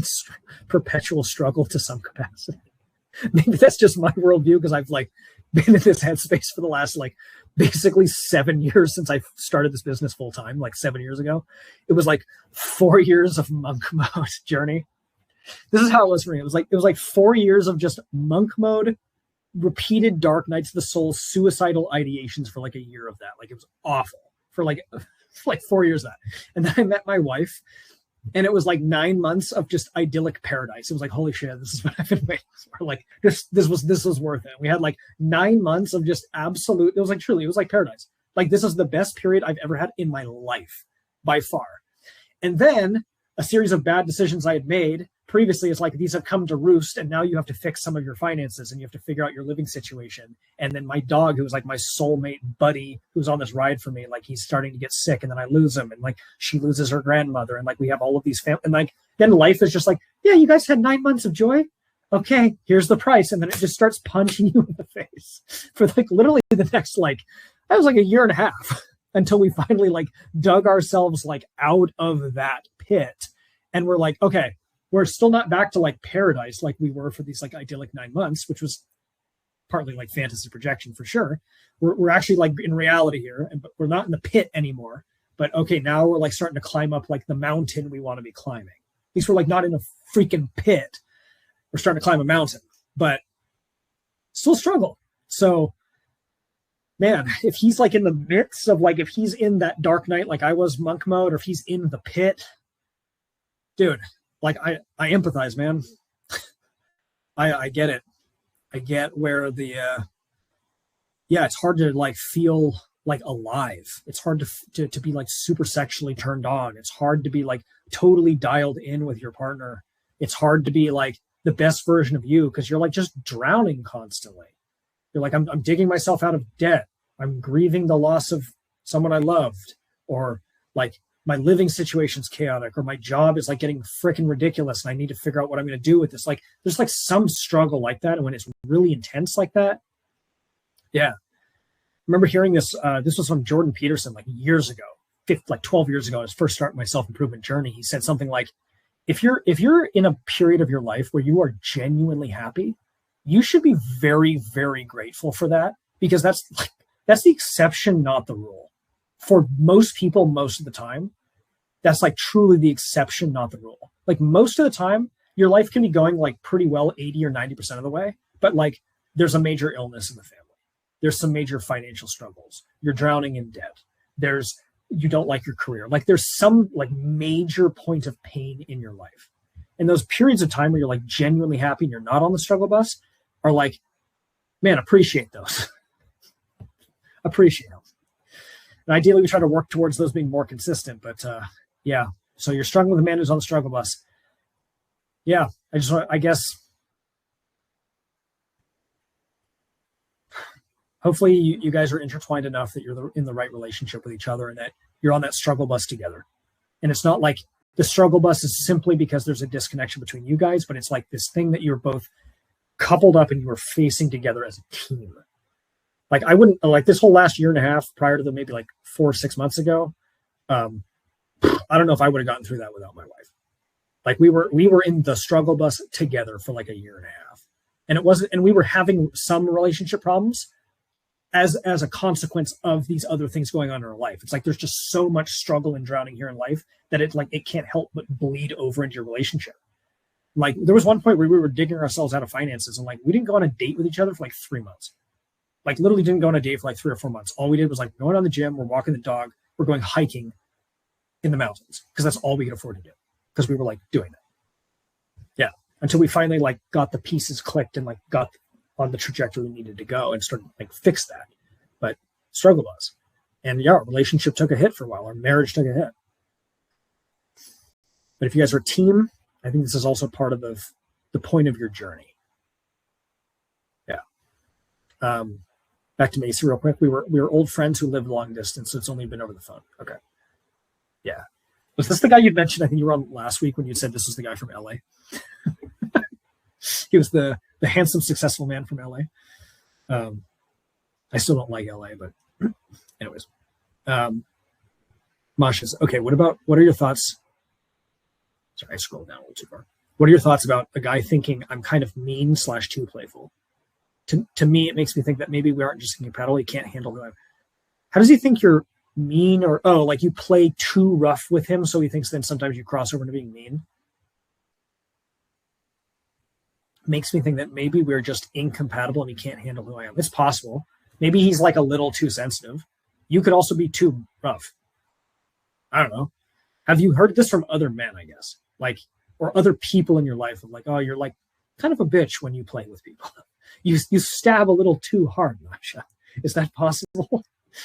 perpetual struggle to some capacity. Maybe that's just my worldview, because I've like been in this headspace for the last like basically 7 years since I started this business full time, like 7 years ago. It was like 4 years of monk mode journey. This is how it was for me. It was like 4 years of just monk mode, repeated dark nights of the soul, suicidal ideations for like a year of that. Like it was awful for like 4 years of that. And then I met my wife, and it was like 9 months of just idyllic paradise. It was like, holy shit, this is what I've been waiting for. Like this was worth it. We had like 9 months of just absolute, it was like truly, it was like paradise. Like this is the best period I've ever had in my life by far. And then a series of bad decisions I had made previously, it's like these have come to roost, and now you have to fix some of your finances and you have to figure out your living situation. And then my dog, who was like my soulmate buddy, who's on this ride for me, like he's starting to get sick, and then I lose him, and like she loses her grandmother, and like we have all of these and like then life is just like, yeah, you guys had 9 months of joy. Okay, here's the price. And then it just starts punching you in the face for like literally the next like, that was like a year and a half until we finally like dug ourselves like out of that pit. And we're like, okay, we're still not back to like paradise like we were for these like idyllic 9 months, which was partly like fantasy projection for sure. We're actually like in reality here, but we're not in the pit anymore. But okay, now we're like starting to climb up like the mountain we want to be climbing. At least we're like not in a freaking pit. We're starting to climb a mountain, but still struggle. So man, if he's like in the midst of like, if he's in that dark night like I was monk mode, or if he's in the pit, dude, like I empathize, man. I get it. I get where the it's hard to like feel like alive. It's hard to be like super sexually turned on. It's hard to be like totally dialed in with your partner. It's hard to be like the best version of you, because you're like just drowning constantly. You're like, I'm digging myself out of debt. I'm grieving the loss of someone I loved, or like my living situation's chaotic, or my job is like getting freaking ridiculous and I need to figure out what I'm going to do with this. Like there's like some struggle like that. And when it's really intense like that, yeah. I remember hearing this, this was from Jordan Peterson like years ago, 12 years ago, I was first starting my self-improvement journey. He said something like, if you're in a period of your life where you are genuinely happy, you should be very, very grateful for that, because that's the exception, not the rule. For most people, most of the time, that's like truly the exception, not the rule. Like most of the time, your life can be going like pretty well 80 or 90% of the way, but like there's a major illness in the family. There's some major financial struggles. You're drowning in debt. You don't like your career. Like there's some like major point of pain in your life. And those periods of time where you're like genuinely happy and you're not on the struggle bus are like, man, appreciate those. Appreciate them. And ideally, we try to work towards those being more consistent. But yeah, so you're struggling with a man who's on the struggle bus. Yeah, I guess, hopefully you guys are intertwined enough that you're in the right relationship with each other, and that you're on that struggle bus together. And it's not like the struggle bus is simply because there's a disconnection between you guys, but it's like this thing that you're both coupled up and you are facing together as a team. Like I wouldn't like this whole last year and a half prior to the maybe like 4 or 6 months ago. I don't know if I would have gotten through that without my wife. Like we were in the struggle bus together for like a year and a half, and it wasn't, and we were having some relationship problems as a consequence of these other things going on in our life. It's like there's just so much struggle and drowning here in life that it can't help but bleed over into your relationship. Like there was one point where we were digging ourselves out of finances, and like we didn't go on a date with each other for like 3 months. Like literally didn't go on a date for like 3 or 4 months. All we did was like going on the gym, we're walking the dog, we're going hiking in the mountains, because that's all we could afford to do, because we were like doing that. Yeah. Until we finally like got the pieces clicked and like got on the trajectory we needed to go and started like fix that. But struggle bus. And yeah, our relationship took a hit for a while. Our marriage took a hit. But if you guys are a team, I think this is also part of the point of your journey. Yeah. Back to Macy real quick. We were old friends who lived long distance, so it's only been over the phone. Okay. Yeah. Was this the guy you'd mentioned? I think you were on last week when you said this was the guy from LA. He was the handsome, successful man from LA. I still don't like LA, but anyways. Masha's okay. What are your thoughts Sorry, I scrolled down a little too far. What are your thoughts about a guy thinking I'm kind of mean / too playful? To me, it makes me think that maybe we aren't just incompatible. He can't handle who I'm. How does he think you're mean, or like you play too rough with him, so he thinks then sometimes you cross over into being mean? Makes me think that maybe we're just incompatible and he can't handle who I am. It's possible. Maybe he's like a little too sensitive. You could also be too rough. I don't know. Have you heard this from other men, I guess? Like, or other people in your life of like, oh, you're like kind of a bitch when you play with people. You stab a little too hard, Masha. Is that possible?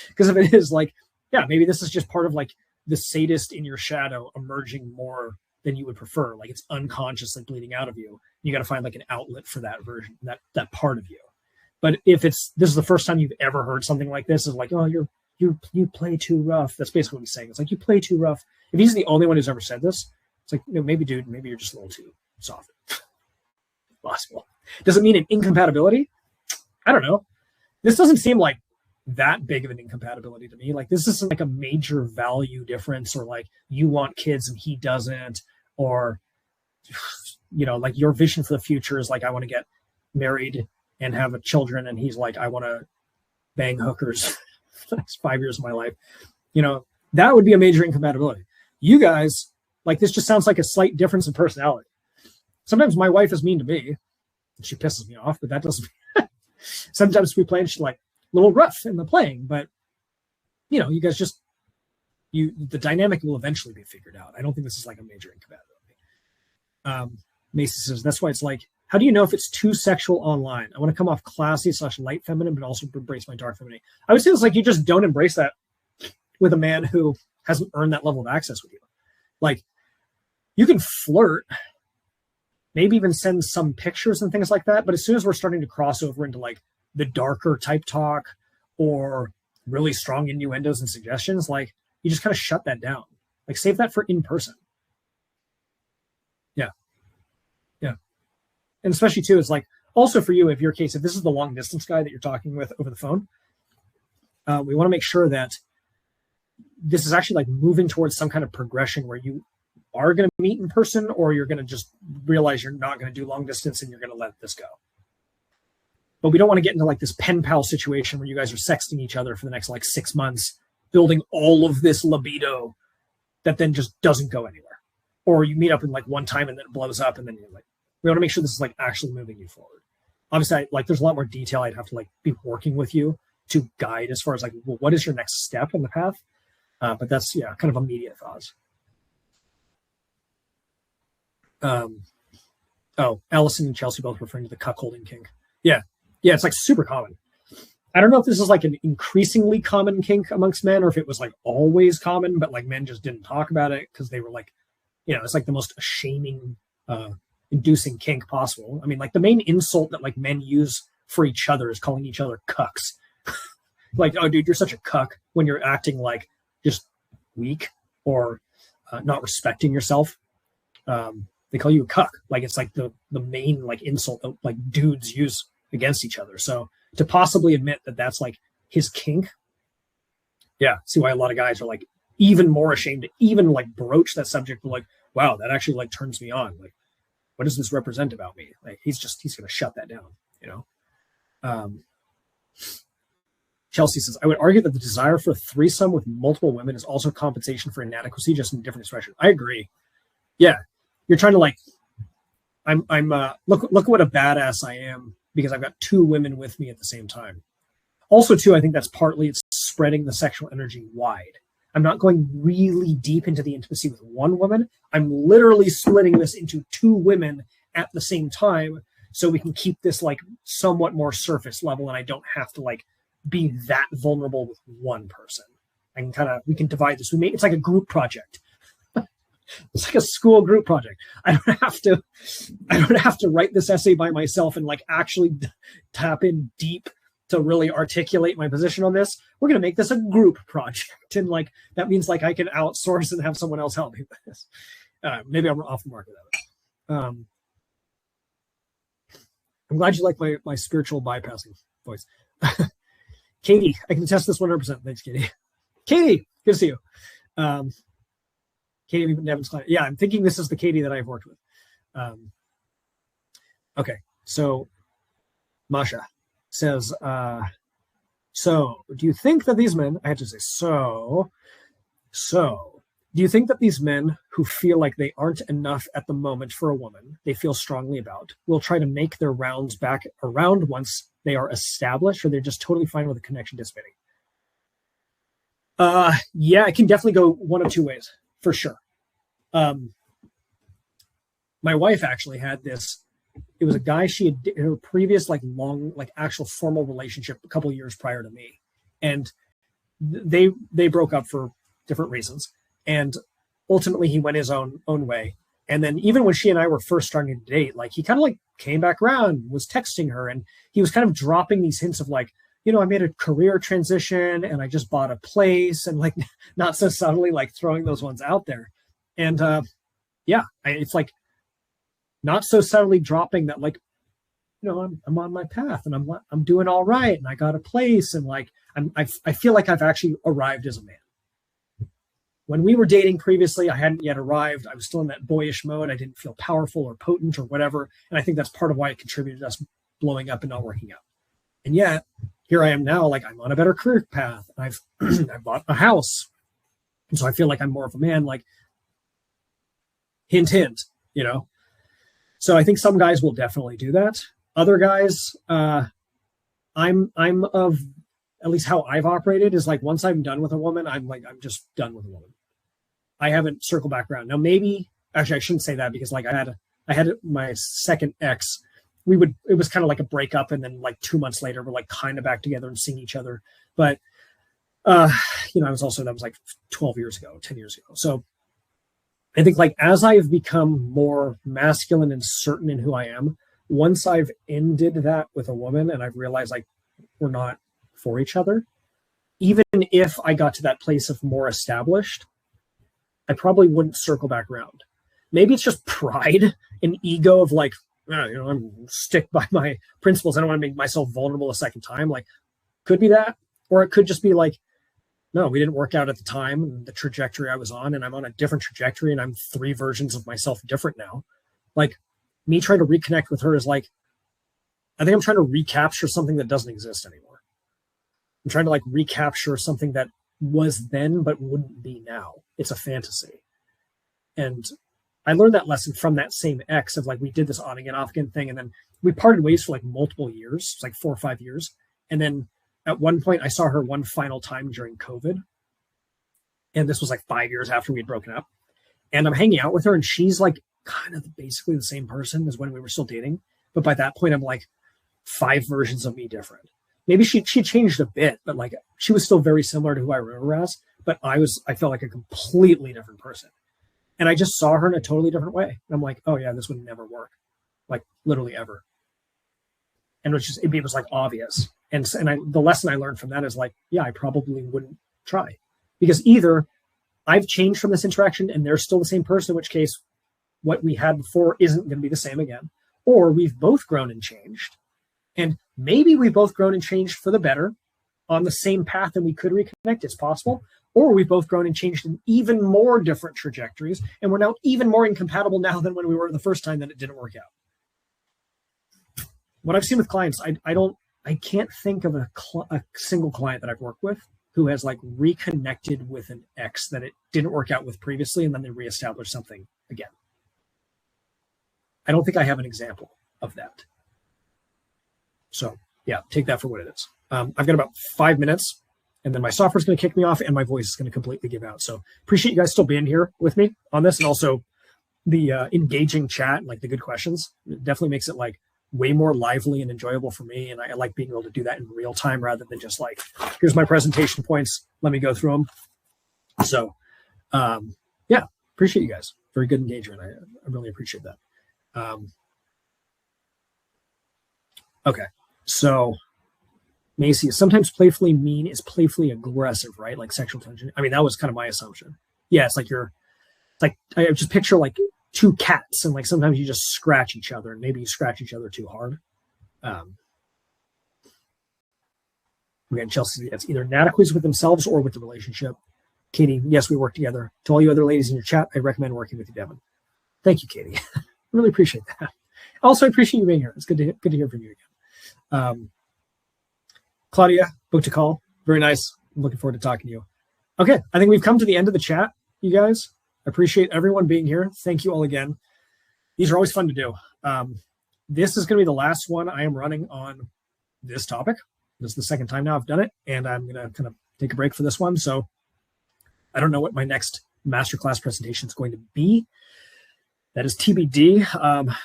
Because if it is, like, yeah, maybe this is just part of like the sadist in your shadow emerging more than you would prefer. Like it's unconsciously bleeding out of you. You got to find like an outlet for that version, that part of you. But if this is the first time you've ever heard something like this, is like, oh, you play too rough. That's basically what he's saying. It's like, you play too rough. If he's the only one who's ever said this, it's like, maybe, dude, maybe you're just a little too soft. Possible. Does it mean an incompatibility? I don't know. This doesn't seem like that big of an incompatibility to me. Like, this isn't like a major value difference, or like you want kids and he doesn't, or, like your vision for the future is like, I want to get married and have children, and he's like, I want to bang hookers for the next 5 years of my life. That would be a major incompatibility. You guys, like, this just sounds like a slight difference in personality. Sometimes my wife is mean to me, and she pisses me off, but that doesn't. Sometimes we play and she's like a little rough in the playing, but you guys just, the dynamic will eventually be figured out. I don't think this is like a major incompatibility. Macy says, that's why it's like, how do you know if it's too sexual online? I want to come off classy / light feminine, but also embrace my dark femininity. I would say it's like, you just don't embrace that with a man who hasn't earned that level of access with you. Like, you can flirt, maybe even send some pictures and things like that. But as soon as we're starting to cross over into like the darker type talk or really strong innuendos and suggestions, like, you just kind of shut that down. Like, save that for in person. Yeah. Yeah. And especially too, it's like, also for you, if your case, if this is the long distance guy that you're talking with over the phone, we want to make sure that this is actually like moving towards some kind of progression where you are going to meet in person, or you're going to just realize you're not going to do long distance and you're going to let this go. But we don't want to get into like this pen pal situation where you guys are sexting each other for the next like 6 months, building all of this libido that then just doesn't go anywhere. Or you meet up in like one time and then it blows up, and then you're like, we want to make sure this is like actually moving you forward. Obviously, there's a lot more detail I'd have to like be working with you to guide as far as like, well, what is your next step in the path? But that's, kind of immediate thoughts. Allison and Chelsea both referring to the cuckolding kink. Yeah, it's like super common. I don't know if this is like an increasingly common kink amongst men, or if it was like always common, but like men just didn't talk about it because they were like, it's like the most shaming, inducing kink possible. I mean, like the main insult that like men use for each other is calling each other cucks. Like, oh, dude, you're such a cuck, when you're acting like just weak or not respecting yourself. They call you a cuck. Like, it's like the main like insult that like dudes use against each other. So to possibly admit that that's like his kink, see why a lot of guys are like even more ashamed to even like broach that subject. But like, wow, that actually like turns me on. Like, what does this represent about me? Like, he's going to shut that down, Chelsea says, I would argue that the desire for a threesome with multiple women is also compensation for inadequacy, just in different expression. I agree. Yeah. You're trying to like, look at what a badass I am because I've got 2 women with me at the same time. Also too, I think that's partly it's spreading the sexual energy wide. I'm not going really deep into the intimacy with one woman. I'm literally splitting this into 2 women at the same time, so we can keep this like somewhat more surface level, and I don't have to like be that vulnerable with one person. We can divide this. It's like a group project. It's like a school group project. I don't have to write this essay by myself and like actually tap in deep to really articulate my position on this. We're going to make this a group project. And like, that means like I can outsource and have someone else help me with this. Maybe I'm off the mark with that. I'm glad you like my spiritual bypassing voice. Katie, I can attest this 100%. Thanks, Katie. Katie, good to see you. Katie Nevin's client. Yeah, I'm thinking this is the Katie that I've worked with. Okay, so Masha says, so do you think that these men, I had to say, so do you think that these men who feel like they aren't enough at the moment for a woman they feel strongly about will try to make their rounds back around once they are established, or they're just totally fine with a connection dissipating? Yeah, it can definitely go one of two ways, for sure. My wife actually had this. It was a guy she had in her previous long actual formal relationship a couple of years prior to me, and they broke up for different reasons, and ultimately he went his own way. And then even when she and I were first starting to date, he kind of came back around, was texting her, and he was kind of dropping these hints of I made a career transition and I just bought a place, and not so subtly throwing those ones out there. And it's not so subtly dropping that I'm on my path and I'm doing all right and I got a place, and I feel like I've actually arrived as a man. When we were dating previously, I hadn't yet arrived. I was still in that boyish mode. I didn't feel powerful or potent or whatever, and I think that's part of why it contributed to us blowing up and not working out. And yet here I am now, I'm on a better career path. I've I bought a house, and so I feel like I'm more of a man. Hint, hint, So I think some guys will definitely do that. Other guys, I'm of, at least how I've operated is once I'm done with a woman, I'm just done with a woman. I haven't circled back around. Now maybe, actually I shouldn't say that, because I had my second ex. It was kind of like a breakup, and then 2 months later we're kind of back together and seeing each other. But that was 12 years ago, 10 years ago. So I think as I have become more masculine and certain in who I am, once I've ended that with a woman and I've realized we're not for each other, even if I got to that place of more established, I probably wouldn't circle back around. Maybe it's just pride and ego of I'm stick by my principles. I don't want to make myself vulnerable a second time. Could be that, or it could just be no, we didn't work out at the time, and the trajectory I was on, and I'm on a different trajectory, and I'm 3 versions of myself different now. Me trying to reconnect with her is I think I'm trying to recapture something that doesn't exist anymore. I'm trying to recapture something that was then but wouldn't be now. It's a fantasy. And I learned that lesson from that same ex of we did this on again, off again thing, and then we parted ways for multiple years. It's 4 or 5 years. And then at one point I saw her one final time during COVID. And this was 5 years after we had broken up. And I'm hanging out with her, and she's kind of basically the same person as when we were still dating. But by that point, I'm 5 versions of me different. Maybe she changed a bit, but she was still very similar to who I remember her as, but I felt like a completely different person. And I just saw her in a totally different way. And I'm oh yeah, this would never work. Literally ever. And it was obvious. And the lesson I learned from that is yeah, I probably wouldn't try, because either I've changed from this interaction and they're still the same person, in which case what we had before isn't going to be the same again, or we've both grown and changed. And maybe we've both grown and changed for the better on the same path, and we could reconnect. It's possible. Or we've both grown and changed in even more different trajectories, and we're now even more incompatible now than when we were the first time that it didn't work out. What I've seen with clients, I can't think of a single client that I've worked with who has reconnected with an ex that it didn't work out with previously, and then they reestablished something again. I don't think I have an example of that. So yeah, take that for what it is. I've got about 5 minutes, and then my software's going to kick me off and my voice is going to completely give out. So appreciate you guys still being here with me on this, and also the engaging chat, the good questions. It definitely makes it way more lively and enjoyable for me. And I like being able to do that in real time rather than just here's my presentation points, let me go through them. So yeah, appreciate you guys. Very good engagement. I really appreciate that. Okay, so Macy, sometimes playfully mean is playfully aggressive, right? Sexual tension. I mean, that was kind of my assumption. Yeah, it's I just picture 2 cats, and sometimes you just scratch each other, and maybe you scratch each other too hard. Again, Chelsea, it's either inadequacies with themselves or with the relationship. Katie, yes, we work together. To all you other ladies in your chat, I recommend working with you, Devin. Thank you, Katie. I really appreciate that. Also, I appreciate you being here. It's good to hear from you again. Claudia, booked a call. Very nice. I'm looking forward to talking to you. Okay, I think we've come to the end of the chat, you guys. I appreciate everyone being here. Thank you all again. These are always fun to do. This is going to be the last one I am running on this topic. This is the second time now I've done it, and I'm going to kind of take a break for this one. So I don't know what my next masterclass presentation is going to be. That is TBD.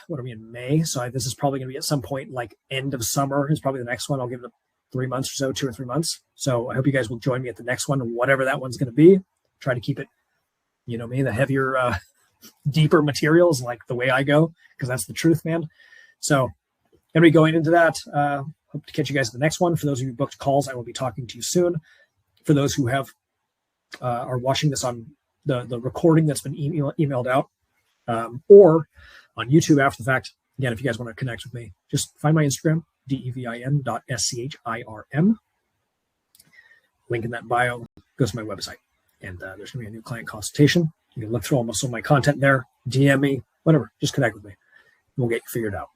What are we in May? So this is probably going to be at some point like end of summer is probably the next one. I'll give it 3 months or so, 2 or 3 months. So I hope you guys will join me at the next one, whatever that one's going to be. Try to keep it, you know me, the heavier, deeper materials like the way I go, because that's the truth, man. So going to be going into that. Hope to catch you guys at the next one. For those of you who booked calls, I will be talking to you soon. For those who have are watching this on the recording that's been emailed out, or on YouTube after the fact, again, if you guys want to connect with me, just find my Instagram, devin.schirm. Link in that bio goes to my website. And there's going to be a new client consultation. You can look through almost all my content there, DM me, whatever, just connect with me. We'll get you figured out.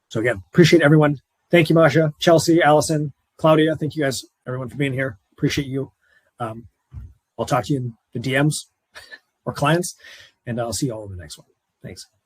So again, appreciate everyone. Thank you, Masha, Chelsea, Allison, Claudia. Thank you guys, everyone, for being here. Appreciate you. I'll talk to you in the DMs or clients, and I'll see you all in the next one. Thanks.